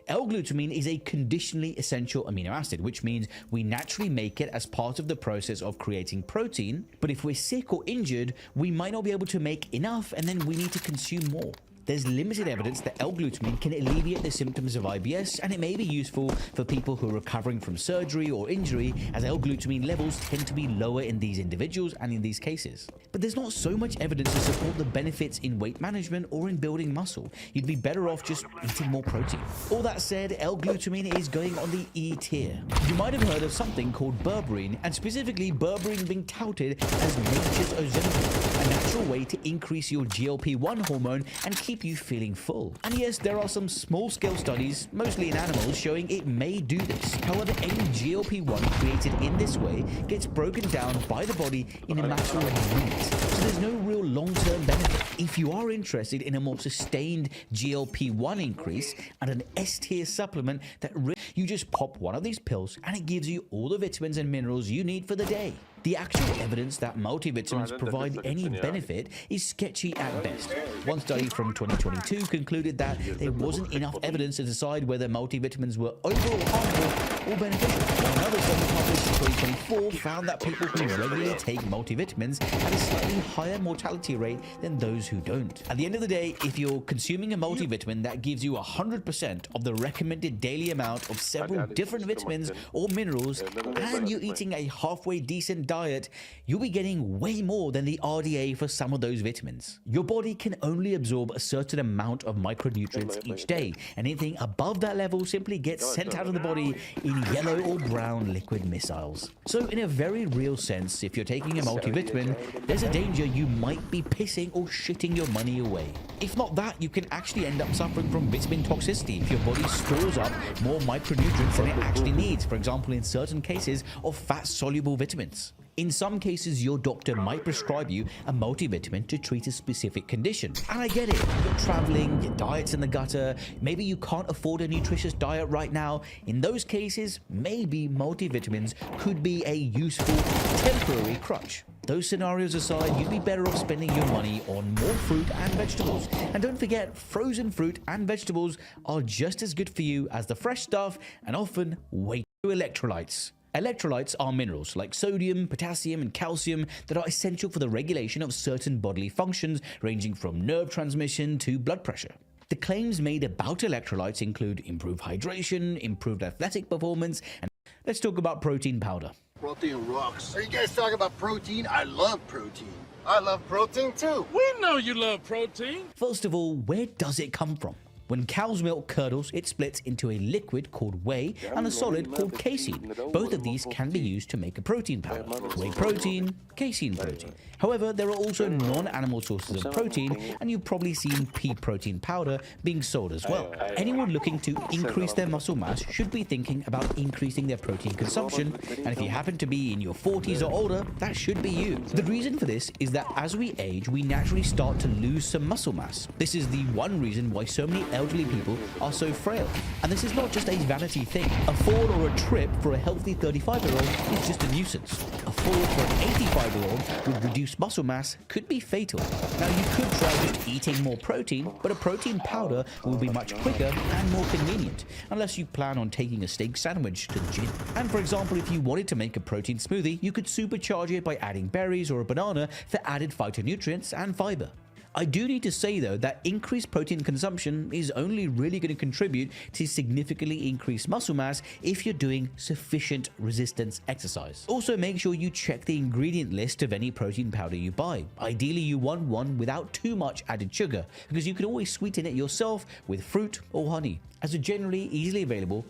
L-glutamine is a conditionally essential amino acid, which means we naturally make it as part of the process of creating protein, but if we're sick or injured, we might not be able to make enough, and then we need to consume more. There's limited evidence that L-glutamine can alleviate the symptoms of IBS, and it may be useful for people who are recovering from surgery or injury, as L-glutamine levels tend to be lower in these individuals and in these cases. But there's not so much evidence to support the benefits in weight management or in building muscle. You'd be better off just eating more protein. All that said, L-glutamine is going on the E tier. You might have heard of something called berberine, and specifically berberine being touted as nature's Ozempic, a natural way to increase your GLP-1 hormone and keep you feeling full. And yes, there are some small-scale studies, mostly in animals, showing it may do this. However, any GLP-1 created in this way gets broken down by the body in a matter of minutes, so there's no real long-term benefit. If you are interested in a more sustained GLP-1 increase and an S-tier supplement that you just pop one of these pills and it gives you all the vitamins and minerals you need for the day. The actual evidence that multivitamins provide any benefit is sketchy at best. One study from 2022 concluded that there wasn't enough evidence to decide whether multivitamins were overall harmful or beneficial. While another study published in 2024 found that people who regularly take multivitamins had a slightly higher mortality rate than those who don't. At the end of the day, if you're consuming a multivitamin that gives you 100% of the recommended daily amount of several different vitamins or minerals, and you're eating a halfway decent diet, you'll be getting way more than the RDA for some of those vitamins. Your body can only absorb a certain amount of micronutrients each day, and anything above that level simply gets sent out of the body in yellow or brown liquid missiles. So in a very real sense, if you're taking a multivitamin, there's a danger you might be pissing or shitting your money away. If not that, you can actually end up suffering from vitamin toxicity if your body stores up more micronutrients than it actually needs, for example in certain cases of fat-soluble vitamins. In some cases, your doctor might prescribe you a multivitamin to treat a specific condition. And I get it, you're traveling, your diet's in the gutter, maybe you can't afford a nutritious diet right now. In those cases, maybe multivitamins could be a useful temporary crutch. Those scenarios aside, you'd be better off spending your money on more fruit and vegetables. And don't forget, frozen fruit and vegetables are just as good for you as the fresh stuff, and often way too electrolytes. Electrolytes are minerals like sodium, potassium, and calcium that are essential for the regulation of certain bodily functions, ranging from nerve transmission to blood pressure. The claims made about electrolytes include improved hydration, improved athletic performance, and let's talk about protein powder. Protein rocks. Are you guys talking about protein? I love protein. I love protein too. We know you love protein. First of all, where does it come from? When cow's milk curdles, it splits into a liquid called whey and a solid called casein. Both of these can be used to make a protein powder. Whey protein, casein protein. However, there are also non-animal sources of protein, and you've probably seen pea protein powder being sold as well. Anyone looking to increase their muscle mass should be thinking about increasing their protein consumption, and if you happen to be in your 40s or older, that should be you. The reason for this is that as we age, we naturally start to lose some muscle mass. This is the one reason why so many elderly people are so frail. And this is not just a vanity thing. A fall or a trip for a healthy 35-year-old is just a nuisance. A fall for an 85-year-old with reduced muscle mass could be fatal. Now, you could try just eating more protein, but a protein powder will be much quicker and more convenient, unless you plan on taking a steak sandwich to the gym. And for example, if you wanted to make a protein smoothie, you could supercharge it by adding berries or a banana for added phytonutrients and fiber. I do need to say though that increased protein consumption is only really going to contribute to significantly increased muscle mass if you're doing sufficient resistance exercise. Also, make sure you check the ingredient list of any protein powder you buy. Ideally, you want one without too much added sugar, because you can always sweeten it yourself with fruit or honey, as a generally easily available.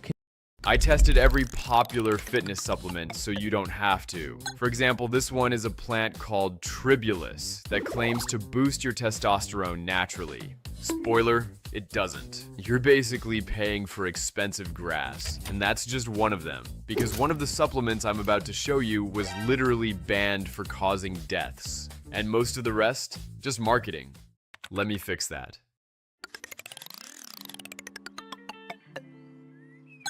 I tested every popular fitness supplement so you don't have to. For example, this one is a plant called Tribulus that claims to boost your testosterone naturally. Spoiler, it doesn't. You're basically paying for expensive grass, and that's just one of them, because one of the supplements I'm about to show you was literally banned for causing deaths, and most of the rest, just marketing. Let me fix that.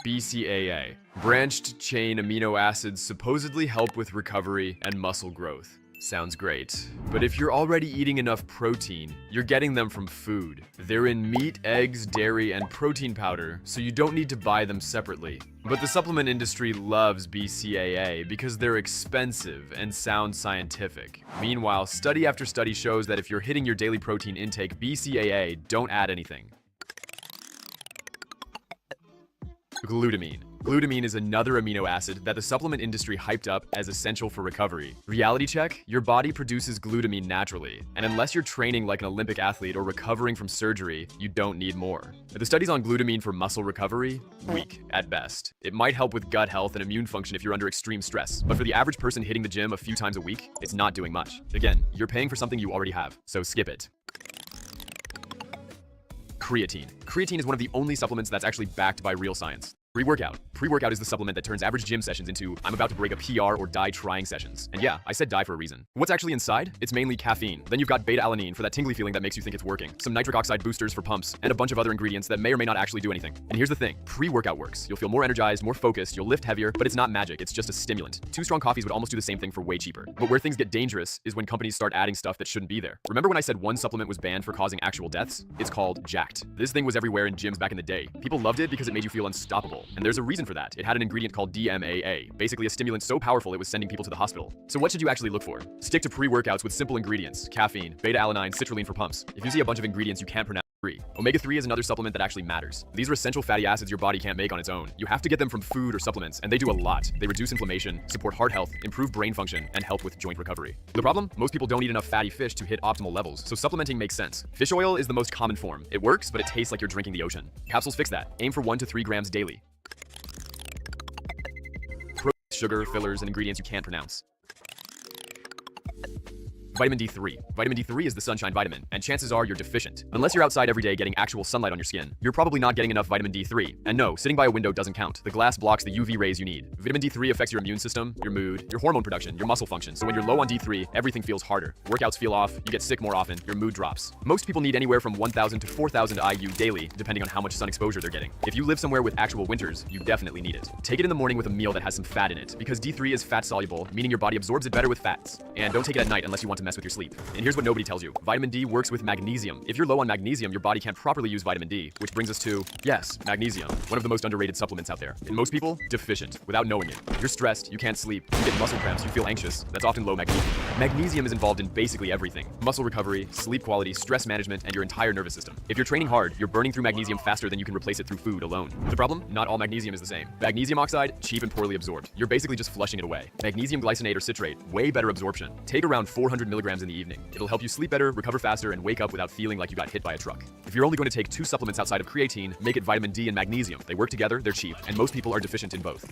BCAA. Branched chain amino acids supposedly help with recovery and muscle growth. Sounds great. But if you're already eating enough protein, you're getting them from food. They're in meat, eggs, dairy, and protein powder, so you don't need to buy them separately. But the supplement industry loves BCAA because they're expensive and sound scientific. Meanwhile, study after study shows that if you're hitting your daily protein intake, BCAA don't add anything. Glutamine. Glutamine is another amino acid that the supplement industry hyped up as essential for recovery. Reality check, your body produces glutamine naturally, and unless you're training like an Olympic athlete or recovering from surgery, you don't need more. The studies on glutamine for muscle recovery, weak at best. It might help with gut health and immune function if you're under extreme stress, but for the average person hitting the gym a few times a week, it's not doing much. Again, you're paying for something you already have, so skip it. Creatine. Creatine is one of the only supplements that's actually backed by real science. Pre-workout. Pre-workout is the supplement that turns average gym sessions into I'm about to break a PR or die trying sessions. And yeah, I said die for a reason. What's actually inside? It's mainly caffeine. Then you've got beta-alanine for that tingly feeling that makes you think it's working. Some nitric oxide boosters for pumps, and a bunch of other ingredients that may or may not actually do anything. And here's the thing, pre-workout works. You'll feel more energized, more focused, you'll lift heavier, but it's not magic, it's just a stimulant. 2 strong coffees would almost do the same thing for way cheaper. But where things get dangerous is when companies start adding stuff that shouldn't be there. Remember when I said one supplement was banned for causing actual deaths? It's called Jacked. This thing was everywhere in gyms back in the day. People loved it because it made you feel unstoppable. And there's a reason for that. It had an ingredient called DMAA, basically a stimulant so powerful it was sending people to the hospital. So what should you actually look for? Stick to pre-workouts with simple ingredients, caffeine, beta-alanine, citrulline for pumps. If you see a bunch of ingredients you can't pronounce, Omega-3 is another supplement that actually matters. These are essential fatty acids your body can't make on its own. You have to get them from food or supplements, and they do a lot. They reduce inflammation, support heart health, improve brain function, and help with joint recovery. The problem? Most people don't eat enough fatty fish to hit optimal levels, so supplementing makes sense. Fish oil is the most common form. It works, but it tastes like you're drinking the ocean. Capsules fix that. Aim for 1 to 3 grams daily. Sugar, fillers, and ingredients you can't pronounce. Vitamin D3. Vitamin D3 is the sunshine vitamin, and chances are you're deficient. Unless you're outside every day getting actual sunlight on your skin, you're probably not getting enough vitamin D3. And no, sitting by a window doesn't count. The glass blocks the UV rays you need. Vitamin D3 affects your immune system, your mood, your hormone production, your muscle function. So when you're low on D3, everything feels harder. Workouts feel off, you get sick more often, your mood drops. Most people need anywhere from 1,000 to 4,000 IU daily, depending on how much sun exposure they're getting. If you live somewhere with actual winters, you definitely need it. Take it in the morning with a meal that has some fat in it, because D3 is fat soluble, meaning your body absorbs it better with fats. And don't take it at night unless you want to mess with your sleep. And here's what nobody tells you. Vitamin D works with magnesium. If you're low on magnesium, your body can't properly use vitamin D, which brings us to, yes, magnesium, one of the most underrated supplements out there. And most people, deficient, without knowing it. You're stressed, you can't sleep, you get muscle cramps, you feel anxious. That's often low magnesium. Magnesium is involved in basically everything. Muscle recovery, sleep quality, stress management, and your entire nervous system. If you're training hard, you're burning through magnesium faster than you can replace it through food alone. The problem? Not all magnesium is the same. Magnesium oxide, cheap and poorly absorbed. You're basically just flushing it away. Magnesium glycinate or citrate, way better absorption. Take around 400 milligrams in the evening. It'll help you sleep better, recover faster, and wake up without feeling like you got hit by a truck. If you're only going to take 2 supplements outside of creatine, make it vitamin D and magnesium. They work together, they're cheap, and most people are deficient in both.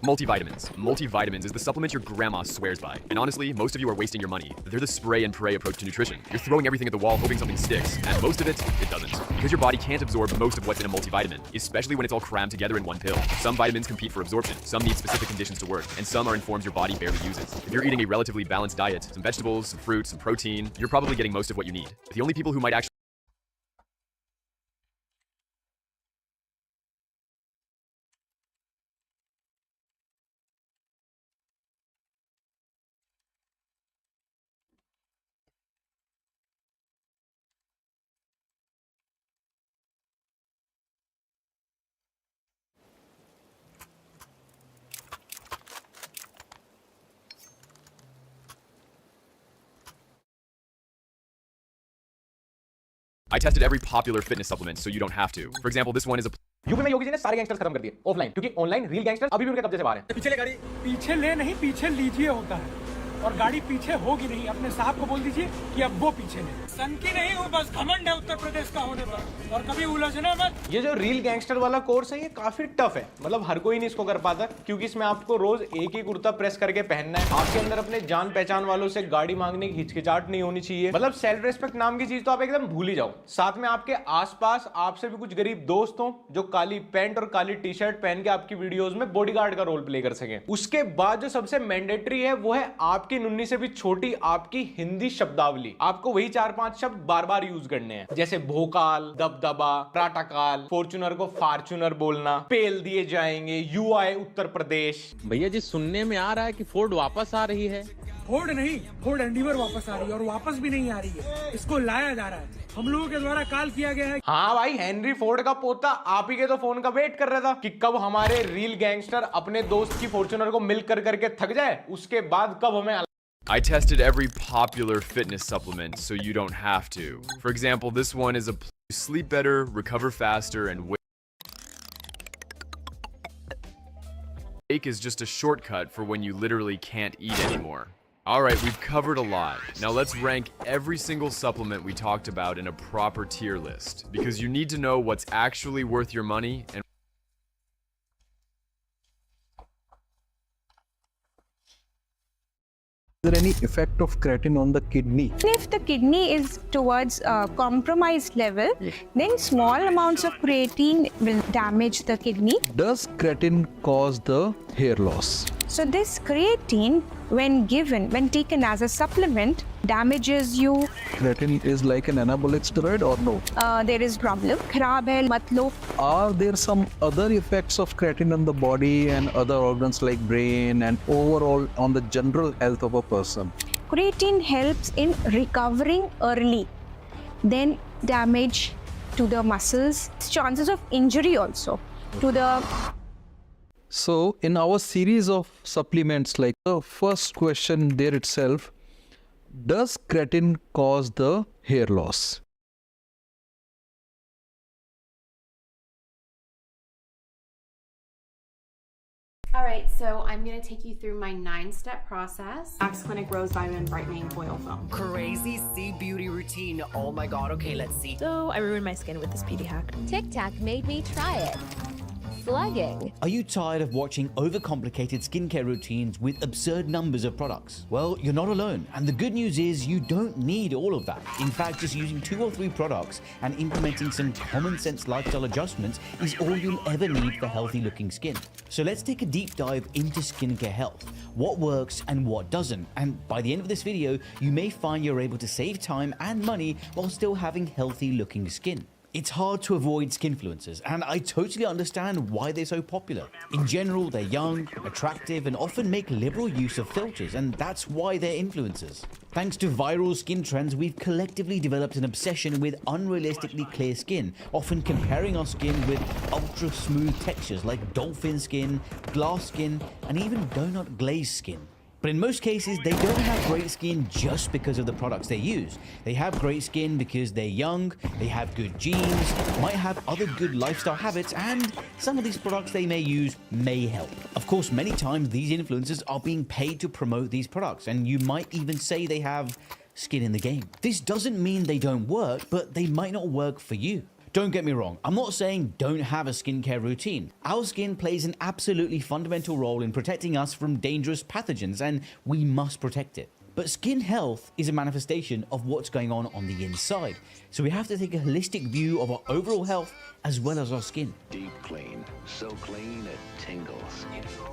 Multivitamins. Multivitamins is the supplement your grandma swears by. And honestly, most of you are wasting your money. They're the spray and pray approach to nutrition. You're throwing everything at the wall hoping something sticks, and most of it doesn't. Because your body can't absorb most of what's in a multivitamin, especially when it's all crammed together in one pill. Some vitamins compete for absorption, some need specific conditions to work, and some are in forms your body barely uses. If you're eating a relatively balanced diet, some vegetables, some fruit, some protein, you're probably getting most of what you need. The only people who might actually I tested every popular fitness supplement so you don't have to. For example, this one is a UP में योगी जी ने सारे gangsters खत्म कर दिए offline क्योंकि online real gangster अभी भी उनके कब्जे से बाहर है। पीछे ले गाड़ी, पीछे ले नहीं, पीछे लीजिए होता है, और गाड़ी पीछे होगी नहीं। अपने साहब को बोल दीजिए कि अब वो पीछे ले। सन की नहीं हूँ, बस घमंड है उत्तर प्रदेश का होने पर, और कभी उलझना मत। ये जो रील गैंगस्टर वाला कोर्स है ये काफी टफ है, मतलब हर कोई नहीं इसको कर पाता क्योंकि इसमें आपको रोज एक ही कुर्ता प्रेस करके पहनना है। आपके अंदर अपने जान पहचान वालों से गाड़ी मांगने की हिचकिचाहट नहीं होनी चाहिए, मतलब सेल्फ रेस्पेक्ट नाम की चीज तो आप एकदम भूल ही जाओ। साथ में आपके आसपास आपसे भी कुछ गरीब दोस्त हो जो काली पैंट और काली टी शर्ट पहन के आपकी वीडियोस में बॉडीगार्ड का रोल प्ले कर सके। उसके बाद जो सबसे मैंडेटरी है वो है आपकी नुन्नी से भी छोटी आपकी हिंदी शब्दावली। आपको वही 4-5 शब्द बार बार यूज करने हैं, जैसे भोकाल, दबदबा, प्राटाकाल, फॉर्च्यूनर को फार्चूनर बोलना, पेल दिए जाएंगे, यूआई उत्तर प्रदेश। भैया जी सुनने में आ रहा है कि फोर्ड वापस आ रही है। फोर्ड नहीं, फोर्ड एंडीवर वापस आ रही है, और वापस भी नहीं आ रही है, इसको लाया जा रहा है, हम लोगों के द्वारा कॉल किया गया है। हाँ भाई, हेनरी फोर्ड का पोता आप ही के तो फोन का वेट कर रहा था कि कब हमारे रील गैंगस्टर अपने दोस्त की फॉर्च्यूनर को मिल कर करके थक जाए, उसके बाद कब हमें। I tested every popular fitness supplement so you don't have to. For example, this one is a sleep better, recover faster, and wake is just a shortcut for when you literally can't eat anymore. Alright, we've covered a lot. Now let's rank every single supplement we talked about in a proper tier list, because you need to know what's actually worth your money and Is there any effect of creatine on the kidney? If the kidney is towards a compromised level, then small amounts of creatine will damage the kidney. Does creatine cause the hair loss? So this creatine, when taken as a supplement, damages you. Creatine is like an anabolic steroid or no? There is problem. Kharab hai, mat lo. Are there some other effects of creatine on the body and other organs like brain and overall on the general health of a person? Creatine helps in recovering early, then damage to the muscles, chances of injury also to the. So in our series of supplements, like the first question there itself, does creatine cause the hair loss? All right, so I'm gonna take you through my 9-step process. Max Clinic Rose Vitamin Brightening Oil Foam. Crazy C beauty routine. Oh my god, okay, let's see. So I ruined my skin with this beauty hack. Tic Tac made me try it. Slugging. Are you tired of watching overcomplicated skincare routines with absurd numbers of products? Well, you're not alone. And the good news is you don't need all of that. In fact, just using 2 or 3 products and implementing some common sense lifestyle adjustments is all you'll ever need for healthy looking skin. So let's take a deep dive into skincare health, what works and what doesn't. And by the end of this video, you may find you're able to save time and money while still having healthy looking skin. It's hard to avoid skinfluencers, and I totally understand why they're so popular. In general, they're young, attractive, and often make liberal use of filters, and that's why they're influencers. Thanks to viral skin trends, we've collectively developed an obsession with unrealistically clear skin, often comparing our skin with ultra smooth textures like dolphin skin, glass skin, and even donut glazed skin. But in most cases, they don't have great skin just because of the products they use. They have great skin because they're young, they have good genes, might have other good lifestyle habits, and some of these products they may use may help. Of course, many times these influencers are being paid to promote these products, and you might even say they have skin in the game. This doesn't mean they don't work, but they might not work for you. Don't get me wrong, I'm not saying don't have a skincare routine. Our skin plays an absolutely fundamental role in protecting us from dangerous pathogens, and we must protect it. But skin health is a manifestation of what's going on the inside. So we have to take a holistic view of our overall health as well as our skin. Deep clean, so clean it tingles.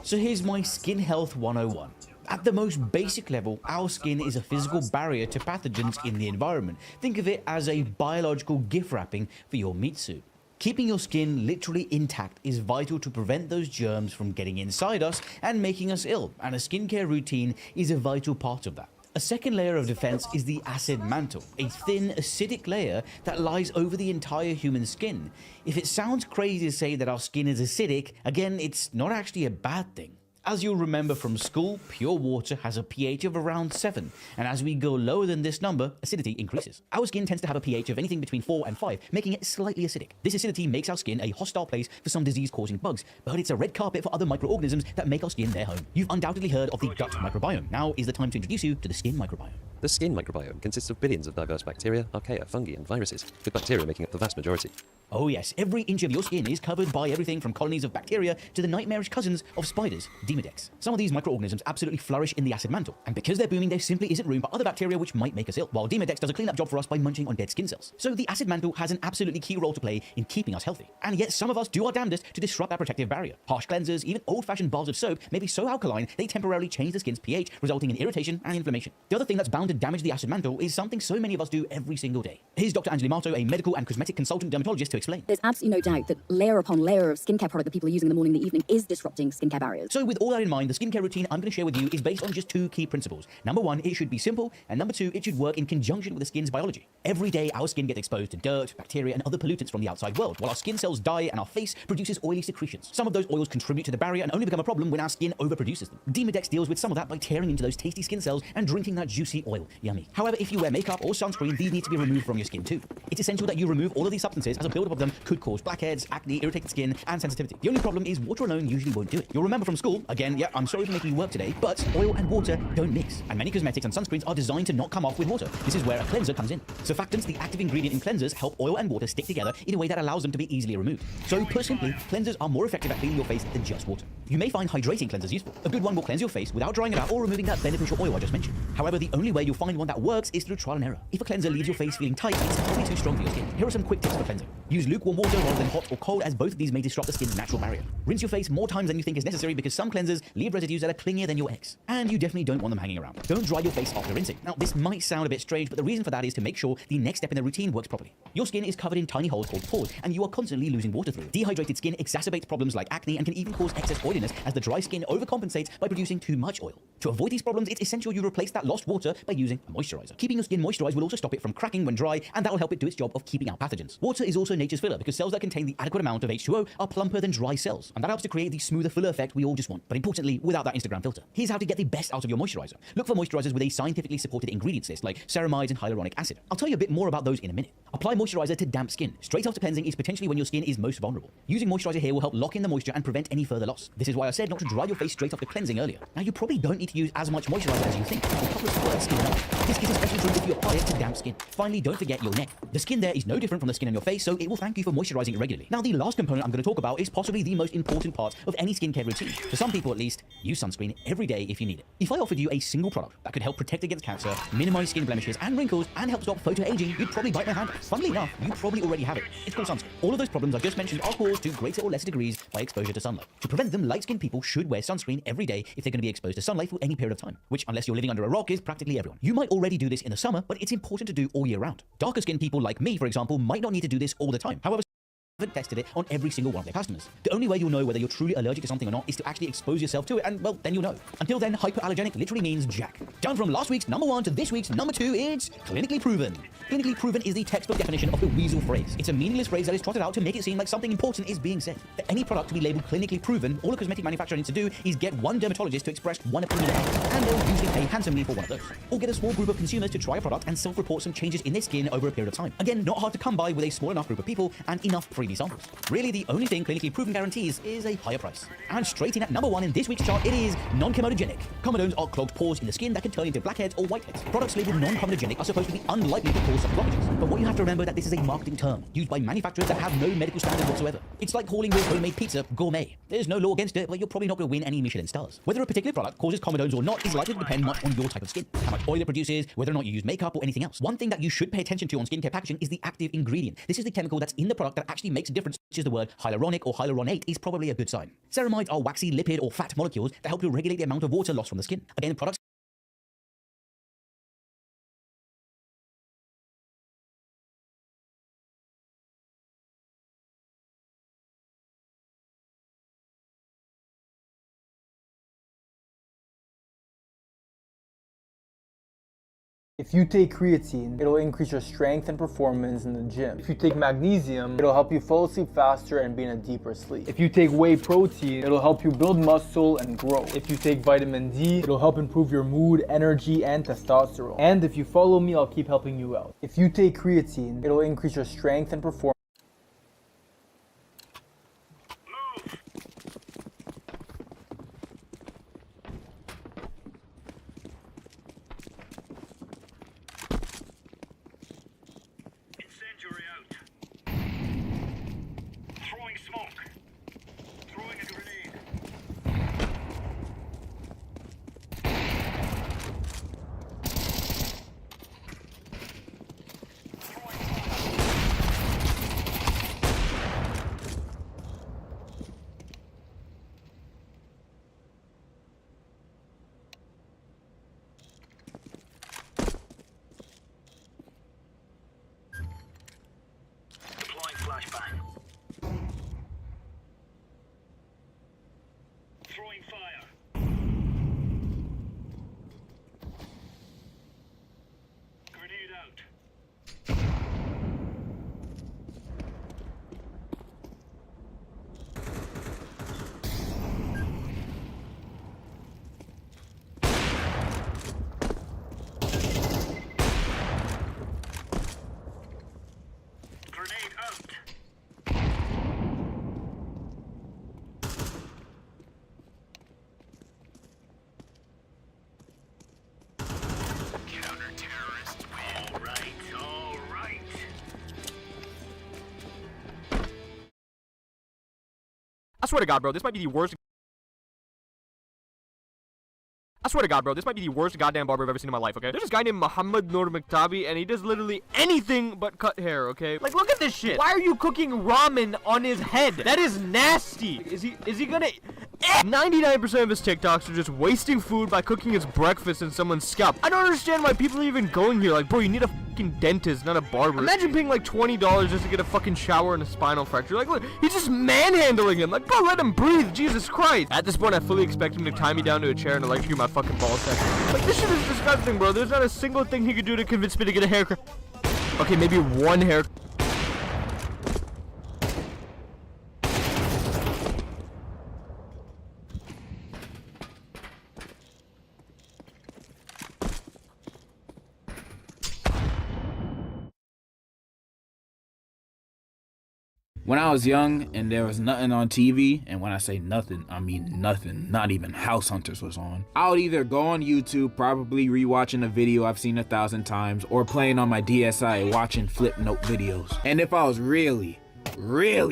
So here's my Skin Health 101. At the most basic level, our skin is a physical barrier to pathogens in the environment. Think of it as a biological gift wrapping for your meat suit. Keeping your skin literally intact is vital to prevent those germs from getting inside us and making us ill, and a skincare routine is a vital part of that. A second layer of defense is the acid mantle, a thin, acidic layer that lies over the entire human skin. If it sounds crazy to say that our skin is acidic, again, it's not actually a bad thing. As you'll remember from school, pure water has a pH of around 7, and as we go lower than this number, acidity increases. Our skin tends to have a pH of anything between 4 and 5, making it slightly acidic. This acidity makes our skin a hostile place for some disease-causing bugs, but it's a red carpet for other microorganisms that make our skin their home. You've undoubtedly heard of the gut microbiome. Now is the time to introduce you to the skin microbiome. The skin microbiome consists of billions of diverse bacteria, archaea, fungi, and viruses, with bacteria making up the vast majority. Oh yes, every inch of your skin is covered by everything from colonies of bacteria to the nightmarish cousins of spiders, Demodex. Some of these microorganisms absolutely flourish in the acid mantle, and because they're booming, there simply isn't room for other bacteria which might make us ill, while Demodex does a cleanup job for us by munching on dead skin cells. So the acid mantle has an absolutely key role to play in keeping us healthy. And yet some of us do our damnedest to disrupt that protective barrier. Harsh cleansers, even old-fashioned bars of soap may be so alkaline they temporarily change the skin's pH, resulting in irritation and inflammation. The other thing that's bound to damage the acid mantle is something so many of us do every single day. Here's Dr. Angeli Marto, a medical and cosmetic consultant dermatologist, to explain. There's absolutely no doubt that layer upon layer of skincare product that people are using in the morning and the evening is disrupting skincare barriers. So with all that in mind, the skincare routine I'm going to share with you is based on just two key principles. Number one, it should be simple, and number two, it should work in conjunction with the skin's biology. Every day, our skin gets exposed to dirt, bacteria, and other pollutants from the outside world, while our skin cells die and our face produces oily secretions. Some of those oils contribute to the barrier and only become a problem when our skin overproduces them. Demodex deals with some of that by tearing into those tasty skin cells and drinking that juicy oil. Yummy. However, if you wear makeup or sunscreen, these need to be removed from your skin too. It's essential that you remove all of these substances, as a buildup of them could cause blackheads, acne, irritated skin, and sensitivity. The only problem is water alone usually won't do it. You'll remember from school, again, yeah, I'm sorry for making you work today, but oil and water don't mix, and many cosmetics and sunscreens are designed to not come off with water. This is where a cleanser comes in. Surfactants, the active ingredient in cleansers, help oil and water stick together in a way that allows them to be easily removed. So put simply, cleansers are more effective at cleaning your face than just water. You may find hydrating cleansers useful. A good one will cleanse your face without drying it out or removing that beneficial oil I just mentioned. However, the only way you'll find one that works is through trial and error. If a cleanser leaves your face feeling tight, it's probably too strong for your skin. Here are some quick tips for cleansing. Use lukewarm water rather than hot or cold, as both of these may disrupt the skin's natural barrier. Rinse your face more times than you think is necessary, because some cleansers leave residues that are clingier than your ex. And you definitely don't want them hanging around. Don't dry your face after rinsing. Now, this might sound a bit strange, but the reason for that is to make sure the next step in the routine works properly. Your skin is covered in tiny holes called pores, and you are constantly losing water through it. Dehydrated skin exacerbates problems like acne and can even cause excess oiliness, as the dry skin overcompensates by producing too much oil. To avoid these problems, it's essential you replace that lost water by using a moisturizer. Keeping your skin moisturized will also stop it from cracking when dry, and that will help it do its job of keeping out pathogens. Water is also nature's filler, because cells that contain the adequate amount of H2O are plumper than dry cells, and that helps to create the smoother, fuller effect we all just want, but importantly, without that Instagram filter. Here's how to get the best out of your moisturizer. Look for moisturizers with a scientifically supported ingredients list, like ceramides and hyaluronic acid. I'll tell you a bit more about those in a minute. Apply moisturizer to damp skin. Straight after cleansing is potentially when your skin is most vulnerable. Using moisturizer here will help lock in the moisture and prevent any further loss. This is why I said not to dry your face straight after cleansing earlier. Now, you probably don't need to use as much moisturizer as you think. A couple of squirts skin enough. This is especially true if you apply it to damp skin. Finally, don't forget your neck. The skin there is no different from the skin on your face, so it will thank you for moisturizing it regularly. Now, the last component I'm going to talk about is possibly the most important part of any skincare routine. For some people at least, use sunscreen every day if you need it. If I offered you a single product that could help protect against cancer, minimize skin blemishes and wrinkles, and help stop photoaging, you'd probably bite my hand. Funnily enough, you probably already have it. It's called sunscreen. All of those problems I just mentioned are caused to greater or lesser degrees by exposure to sunlight. To prevent them, light-skinned people should wear sunscreen every day if they're going to be exposed to sunlight for any period of time, which, unless you're living under a rock, is practically everyone. You might already do this in the summer, but it's important to do all year round. Darker-skinned people like me, for example, might not need to do this all the time. However, haven't tested it on every single one of their customers. The only way you'll know whether you're truly allergic to something or not is to actually expose yourself to it, and well, then you'll know. Until then, hypoallergenic literally means jack. Down from last week's #1 to this week's #2, it's clinically proven. Clinically proven is the textbook definition of the weasel phrase. It's a meaningless phrase that is trotted out to make it seem like something important is being said. For any product to be labeled clinically proven, all a cosmetic manufacturer needs to do is get one dermatologist to express one opinion about it, and they'll usually pay handsomely for one of those. Or get a small group of consumers to try a product and self-report some changes in their skin over a period of time. Again, not hard to come by with a small enough group of people and enough freebie samples. Really, the only thing clinically proven guarantees is a higher price. And straight in at #1 in this week's chart, it is non-comedogenic. Comedones are clogged pores in the skin that can turn into blackheads or whiteheads. Products labeled non-comedogenic are supposed to be unlikely to cause such blockages. But what you have to remember that this is a marketing term used by manufacturers that have no medical standard whatsoever. It's like calling your homemade pizza gourmet. There's no law against it, but you're probably not going to win any Michelin stars. Whether a particular product causes comedones or not is likely to depend much on your type of skin, how much oil it produces, whether or not you use makeup or anything else. One thing that you should pay attention to on skincare packaging is the active ingredient. This is the chemical that's in the product that actually makes a difference, such as the word hyaluronic or hyaluronate is probably a good sign. Ceramides are waxy lipid or fat molecules that help to regulate the amount of water lost from the skin. Again, products If you take creatine, it'll increase your strength and performance in the gym. If you take magnesium, it'll help you fall asleep faster and be in a deeper sleep. If you take whey protein, it'll help you build muscle and grow. If you take vitamin D, it'll help improve your mood, energy, and testosterone. And if you follow me, I'll keep helping you out. If you take creatine, it'll increase your strength and performance. I swear to God, bro, this might be the worst. I swear to God, bro, this might be the worst goddamn barber I've ever seen in my life, okay? There's this guy named Muhammad Nur Maktabi, and he does literally anything but cut hair, okay? Like, look at this shit. Why are you cooking ramen on his head? That is nasty. Is he gonna... 99% of his TikToks are just wasting food by cooking his breakfast in someone's scalp. I don't understand why people are even going here. Like, bro, you need a fucking dentist, not a barber. Imagine paying like $20 just to get a fucking shower and a spinal fracture. Like, look, he's just manhandling him. Like, bro, let him breathe. Jesus Christ. At this point, I fully expect him to tie me down to a chair and electrocute my fucking ball sack. Like, this shit is disgusting, bro. There's not a single thing he could do to convince me to get a haircut. Okay, maybe one hair. When I was young and there was nothing on TV, and when I say nothing, I mean nothing, not even House Hunters was on, I would either go on YouTube, probably rewatching a video I've seen 1,000 times, or playing on my DSi watching flip note videos. And if I was really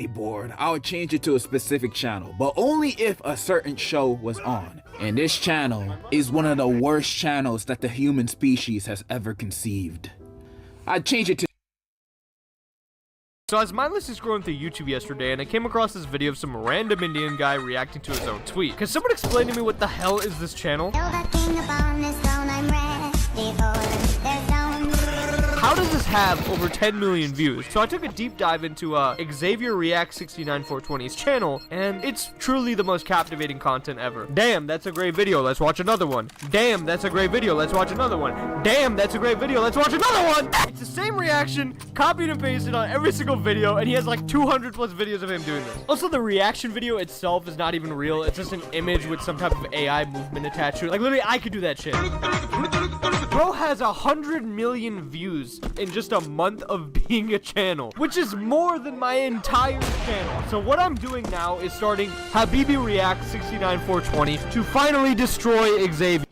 bored, I would change it to a specific channel, but only if a certain show was on. And this channel is one of the worst channels that the human species has ever conceived. I'd change it to... So I was mindlessly scrolling through YouTube yesterday, and I came across this video of some random Indian guy reacting to his own tweet. Can someone explain to me what the hell is this channel? How how does this have over 10 million views? So I took a deep dive into Xavier Reacts 69420's channel, and it's truly the most captivating content ever. Damn, that's a great video. Let's watch another one. Damn, that's a great video. Let's watch another one. Damn, that's a great video. Let's watch another one. It's the same reaction, copied and pasted on every single video, and he has like 200 plus videos of him doing this. Also, the reaction video itself is not even real. It's just an image with some type of AI movement attached to it. Like, literally, I could do that shit. Bro has 100 million views in just a month of being a channel, which is more than my entire channel. So what I'm doing now is starting Habibi React 69420 to finally destroy Xavier.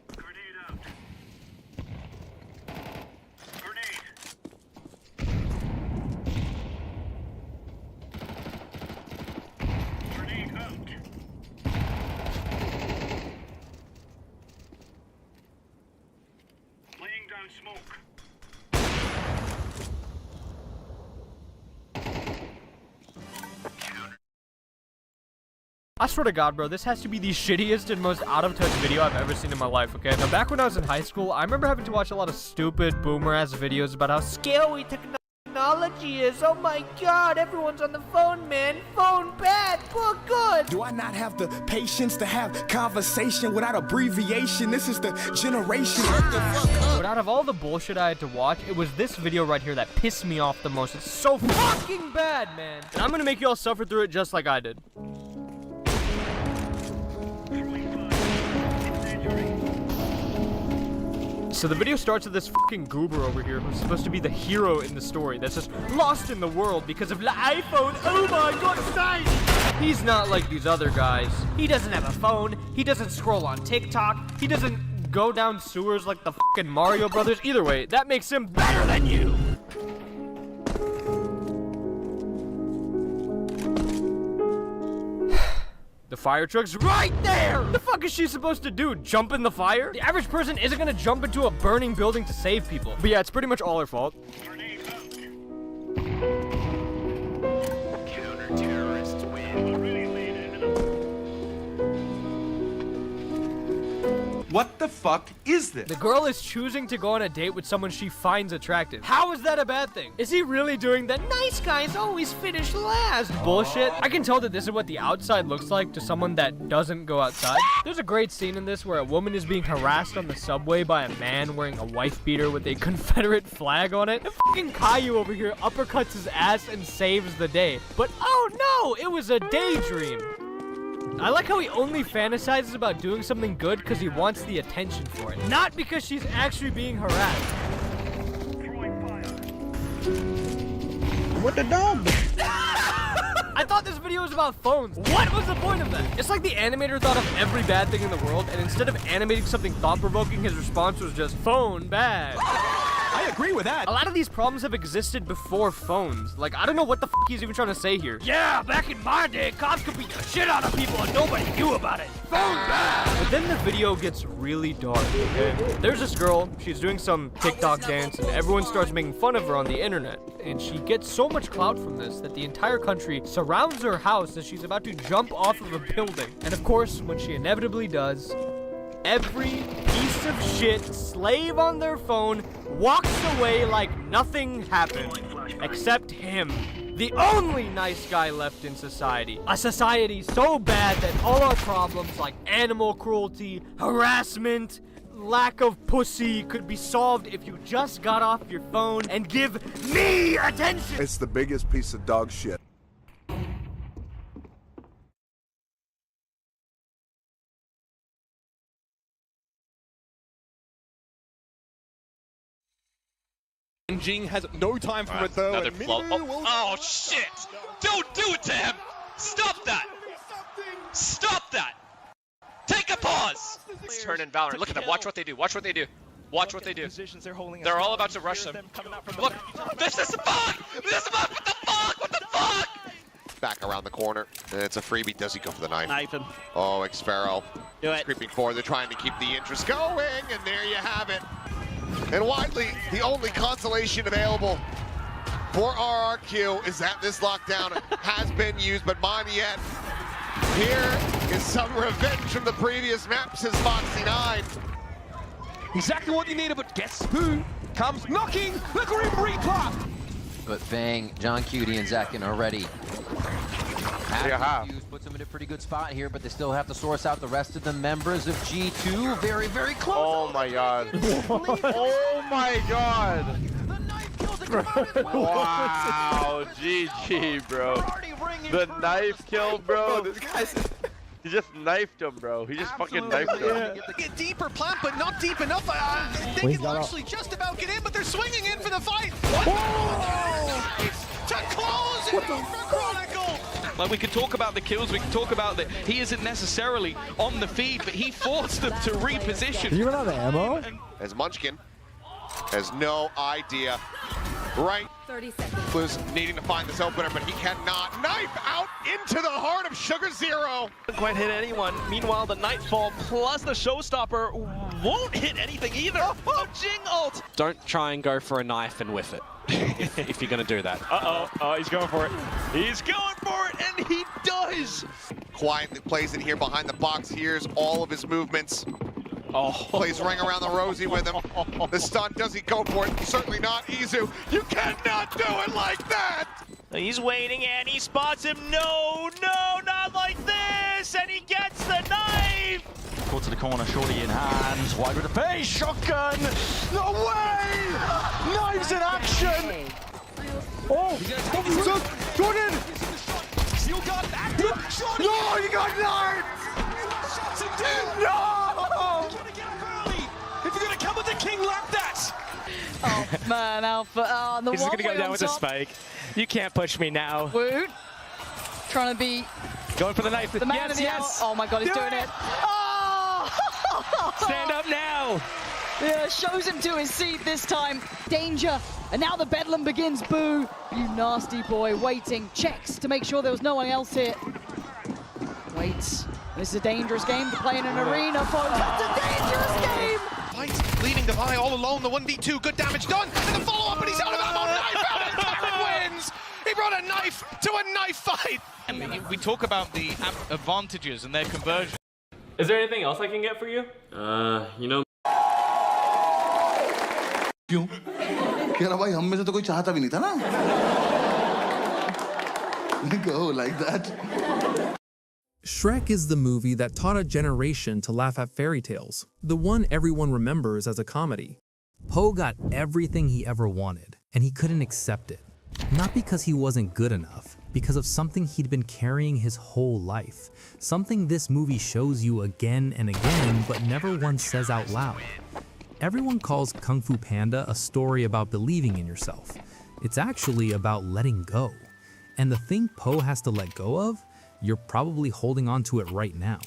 I swear to God, bro, this has to be the shittiest and most out-of-touch video I've ever seen in my life, okay? Now, back when I was in high school, I remember having to watch a lot of stupid boomer-ass videos about how scary technology is. Oh my God, everyone's on the phone, man. Phone bad, book good. Do I not have the patience to have conversation without abbreviation? This is the generation. But out of all the bullshit I had to watch, it was this video right here that pissed me off the most. It's so fucking bad, man. And I'm gonna make you all suffer through it just like I did. So the video starts with this fucking goober over here who's supposed to be the hero in the story that's just lost in the world because of the iPhone. Oh my God, stay! He's not like these other guys. He doesn't have a phone. He doesn't scroll on TikTok. He doesn't go down sewers like the fucking Mario Brothers. Either way, that makes him better than you. The fire truck's right there! The fuck is she supposed to do? Jump in the fire? The average person isn't gonna jump into a burning building to save people. But yeah, it's pretty much all her fault. Counter-terrorists win. What the fuck is this? The girl is choosing to go on a date with someone she finds attractive. How is that a bad thing? Is he really doing the nice guys always finish last bullshit? I can tell that this is what the outside looks like to someone that doesn't go outside. There's a great scene in this where a woman is being harassed on the subway by a man wearing a wife beater with a Confederate flag on it. And fucking Caillou over here uppercuts his ass and saves the day. But oh no, it was a daydream. I like how he only fantasizes about doing something good because he wants the attention for it, not because she's actually being harassed. What the dog? I thought this video was about phones. What was the point of that? It's like the animator thought of every bad thing in the world, and instead of animating something thought-provoking, his response was just, phone bad. I agree with that. A lot of these problems have existed before phones. Like, I don't know what the fuck he's even trying to say here. Yeah, back in my day, cops could beat the shit out of people and nobody knew about it. Phone bad! But then the video gets really dark, okay? There's this girl, she's doing some TikTok dance, and everyone starts making fun of her on the internet. And she gets so much clout from this that the entire country surrounds her house as she's about to jump off of a building. And of course, when she inevitably does, every piece of shit slave on their phone walks away like nothing happened. Except him. The only nice guy left in society. A society so bad that all our problems like animal cruelty, harassment, lack of pussy could be solved if you just got off your phone and give me attention. It's the biggest piece of dog shit. Jing has no time for it though. Another flow. Oh shit! Don't do it to him! Stop that! Stop that! Take a pause! Let's turn in Valorant. Look at them. Watch what they do. Watch what they do. Watch what they do. They're all about to rush them. Look! This is the bug! This is the bug! What the fuck? What the fuck? Back around the corner. It's a freebie. Does he go for the knife? Knife him. Oh, Xfero. Do it. Creeping forward. They're trying to keep the interest going, and there you have it. And widely, the only consolation available for RRQ is that this lockdown has been used, but mind yet, here is some revenge from the previous map, says Foxy9. Exactly what you needed, but guess who? comes knocking. Look at him replat. But Fang, John Cutie, and Zekin are ready. Yeah. Fuse puts them in a pretty good spot here, but they still have to source out the rest of the members of G2. Very, very close. Oh my god. Oh my god. Wow, GG, bro. The knife kill, bro. This guy's... He just knifed him, bro. He just fucking knifed him. Get deeper, plant, but not deep enough. They can actually just about get in, but they're swinging in for the fight. To close it out for Chronicle. Like, we could talk about the kills, we could talk about that he isn't necessarily on the feed, but he forced them to reposition. Did you run out of ammo? As Munchkin has no idea. Right. 30 seconds. Was needing to find this opener, but he cannot. Knife out into the heart of Sugar Zero. Doesn't quite hit anyone. Meanwhile, the Nightfall plus the Showstopper won't hit anything either. Oh, Jing ult! Don't try and go for a knife and whiff it. if you're going to do that. Oh, he's going for it. He's going for it, and he does! Quietly plays in here behind the box, hears all of his movements. Plays ring around the rosy with him. The stun, does he go for it? Certainly not Izu. You cannot do it like that! He's waiting, and he spots him. No, not like this! And he gets the knife! Caught to the corner, shorty in hands, wide with the face, shotgun! No way! Knives in action! Oh, Jordan! You got active. No, you got knifed! No! If you're gonna come with the king like that! Oh man, Alpha. Oh, the He's one gonna go way down on with top. a spike. You can't push me now. Woot. Trying to be Going for the knife. the man of the hour. Oh my god, he's doing it. Oh! Stand up now! Yeah, shows him to his seat this time. Danger. And now the bedlam begins. Boo. You nasty boy. Waiting. Checks to make sure there was no one else here. Waits. This is a dangerous game to play in an arena, folks. That's a dangerous game! Fight, leading the Vi all alone, the 1v2, good damage done, and the follow-up, and he's out of ammo, knife out, and Karen wins! He brought a knife to a knife fight! And we talk about the advantages and their conversion. Is there anything else I can get for you? You know. क्यों? कह रहा भाई हम में से तो कोई चाहता भी नहीं था ना? Go like that. Shrek is the movie that taught a generation to laugh at fairy tales, the one everyone remembers as a comedy. Poe got everything he ever wanted, and he couldn't accept it. Not because he wasn't good enough, because of something he'd been carrying his whole life. Something this movie shows you again and again, but never once says out loud. Everyone calls Kung Fu Panda a story about believing in yourself. It's actually about letting go. And the thing Poe has to let go of, you're probably holding on to it right now.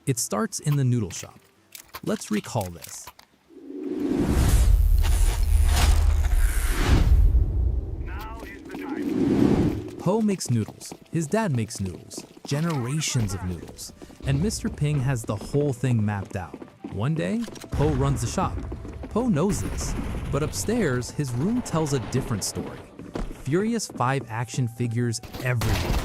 It starts in the noodle shop. Let's recall this. Poe makes noodles, his dad makes noodles, generations of noodles, and Mr. Ping has the whole thing mapped out. One day, Poe runs the shop. Poe knows this, but upstairs, his room tells a different story. Furious 5 action figures everywhere.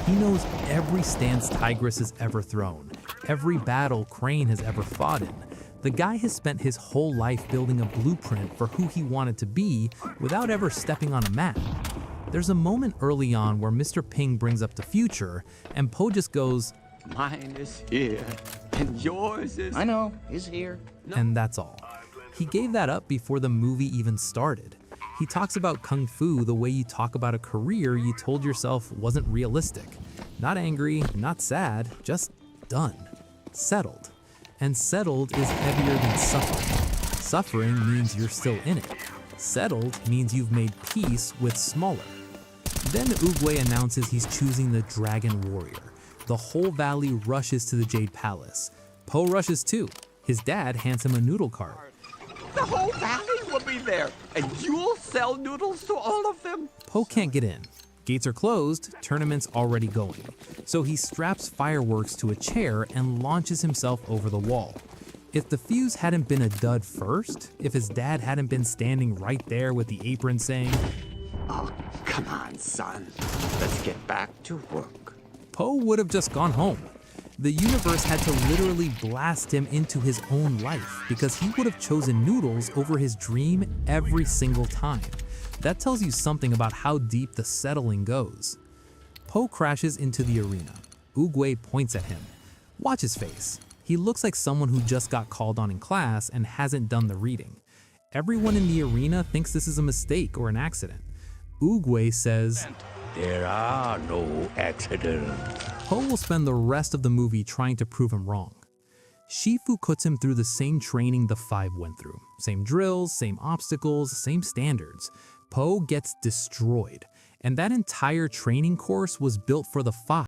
He knows every stance Tigris has ever thrown, every battle Crane has ever fought in. The guy has spent his whole life building a blueprint for who he wanted to be without ever stepping on a map. There's a moment early on where Mr. Ping brings up the future, and Poe just goes, "Mine is here, and yours is..." I know, he's here. And that's all. He gave that up before the movie even started. He talks about Kung Fu the way you talk about a career you told yourself wasn't realistic. Not angry, not sad, just done. Settled. And settled is heavier than suffering. Suffering means you're still in it. Settled means you've made peace with smaller. Then Oogway announces he's choosing the Dragon Warrior. The whole valley rushes to the Jade Palace. Poe rushes too. His dad hands him a noodle cart. The whole valley will be there, and you'll sell noodles to all of them. Poe can't get in. Gates are closed, tournament's already going. So he straps fireworks to a chair and launches himself over the wall. If the fuse hadn't been a dud first, if his dad hadn't been standing right there with the apron saying, "Oh, come on, son. Let's get back to work." Poe would have just gone home. The universe had to literally blast him into his own life because he would have chosen noodles over his dream every single time. That tells you something about how deep the settling goes. Po crashes into the arena. Oogway points at him. Watch his face. He looks like someone who just got called on in class and hasn't done the reading. Everyone in the arena thinks this is a mistake or an accident. Oogway says, There are no accidents. Po will spend the rest of the movie trying to prove him wrong. Shifu puts him through the same training the five went through. Same drills, same obstacles, same standards. Po gets destroyed, and that entire training course was built for the five.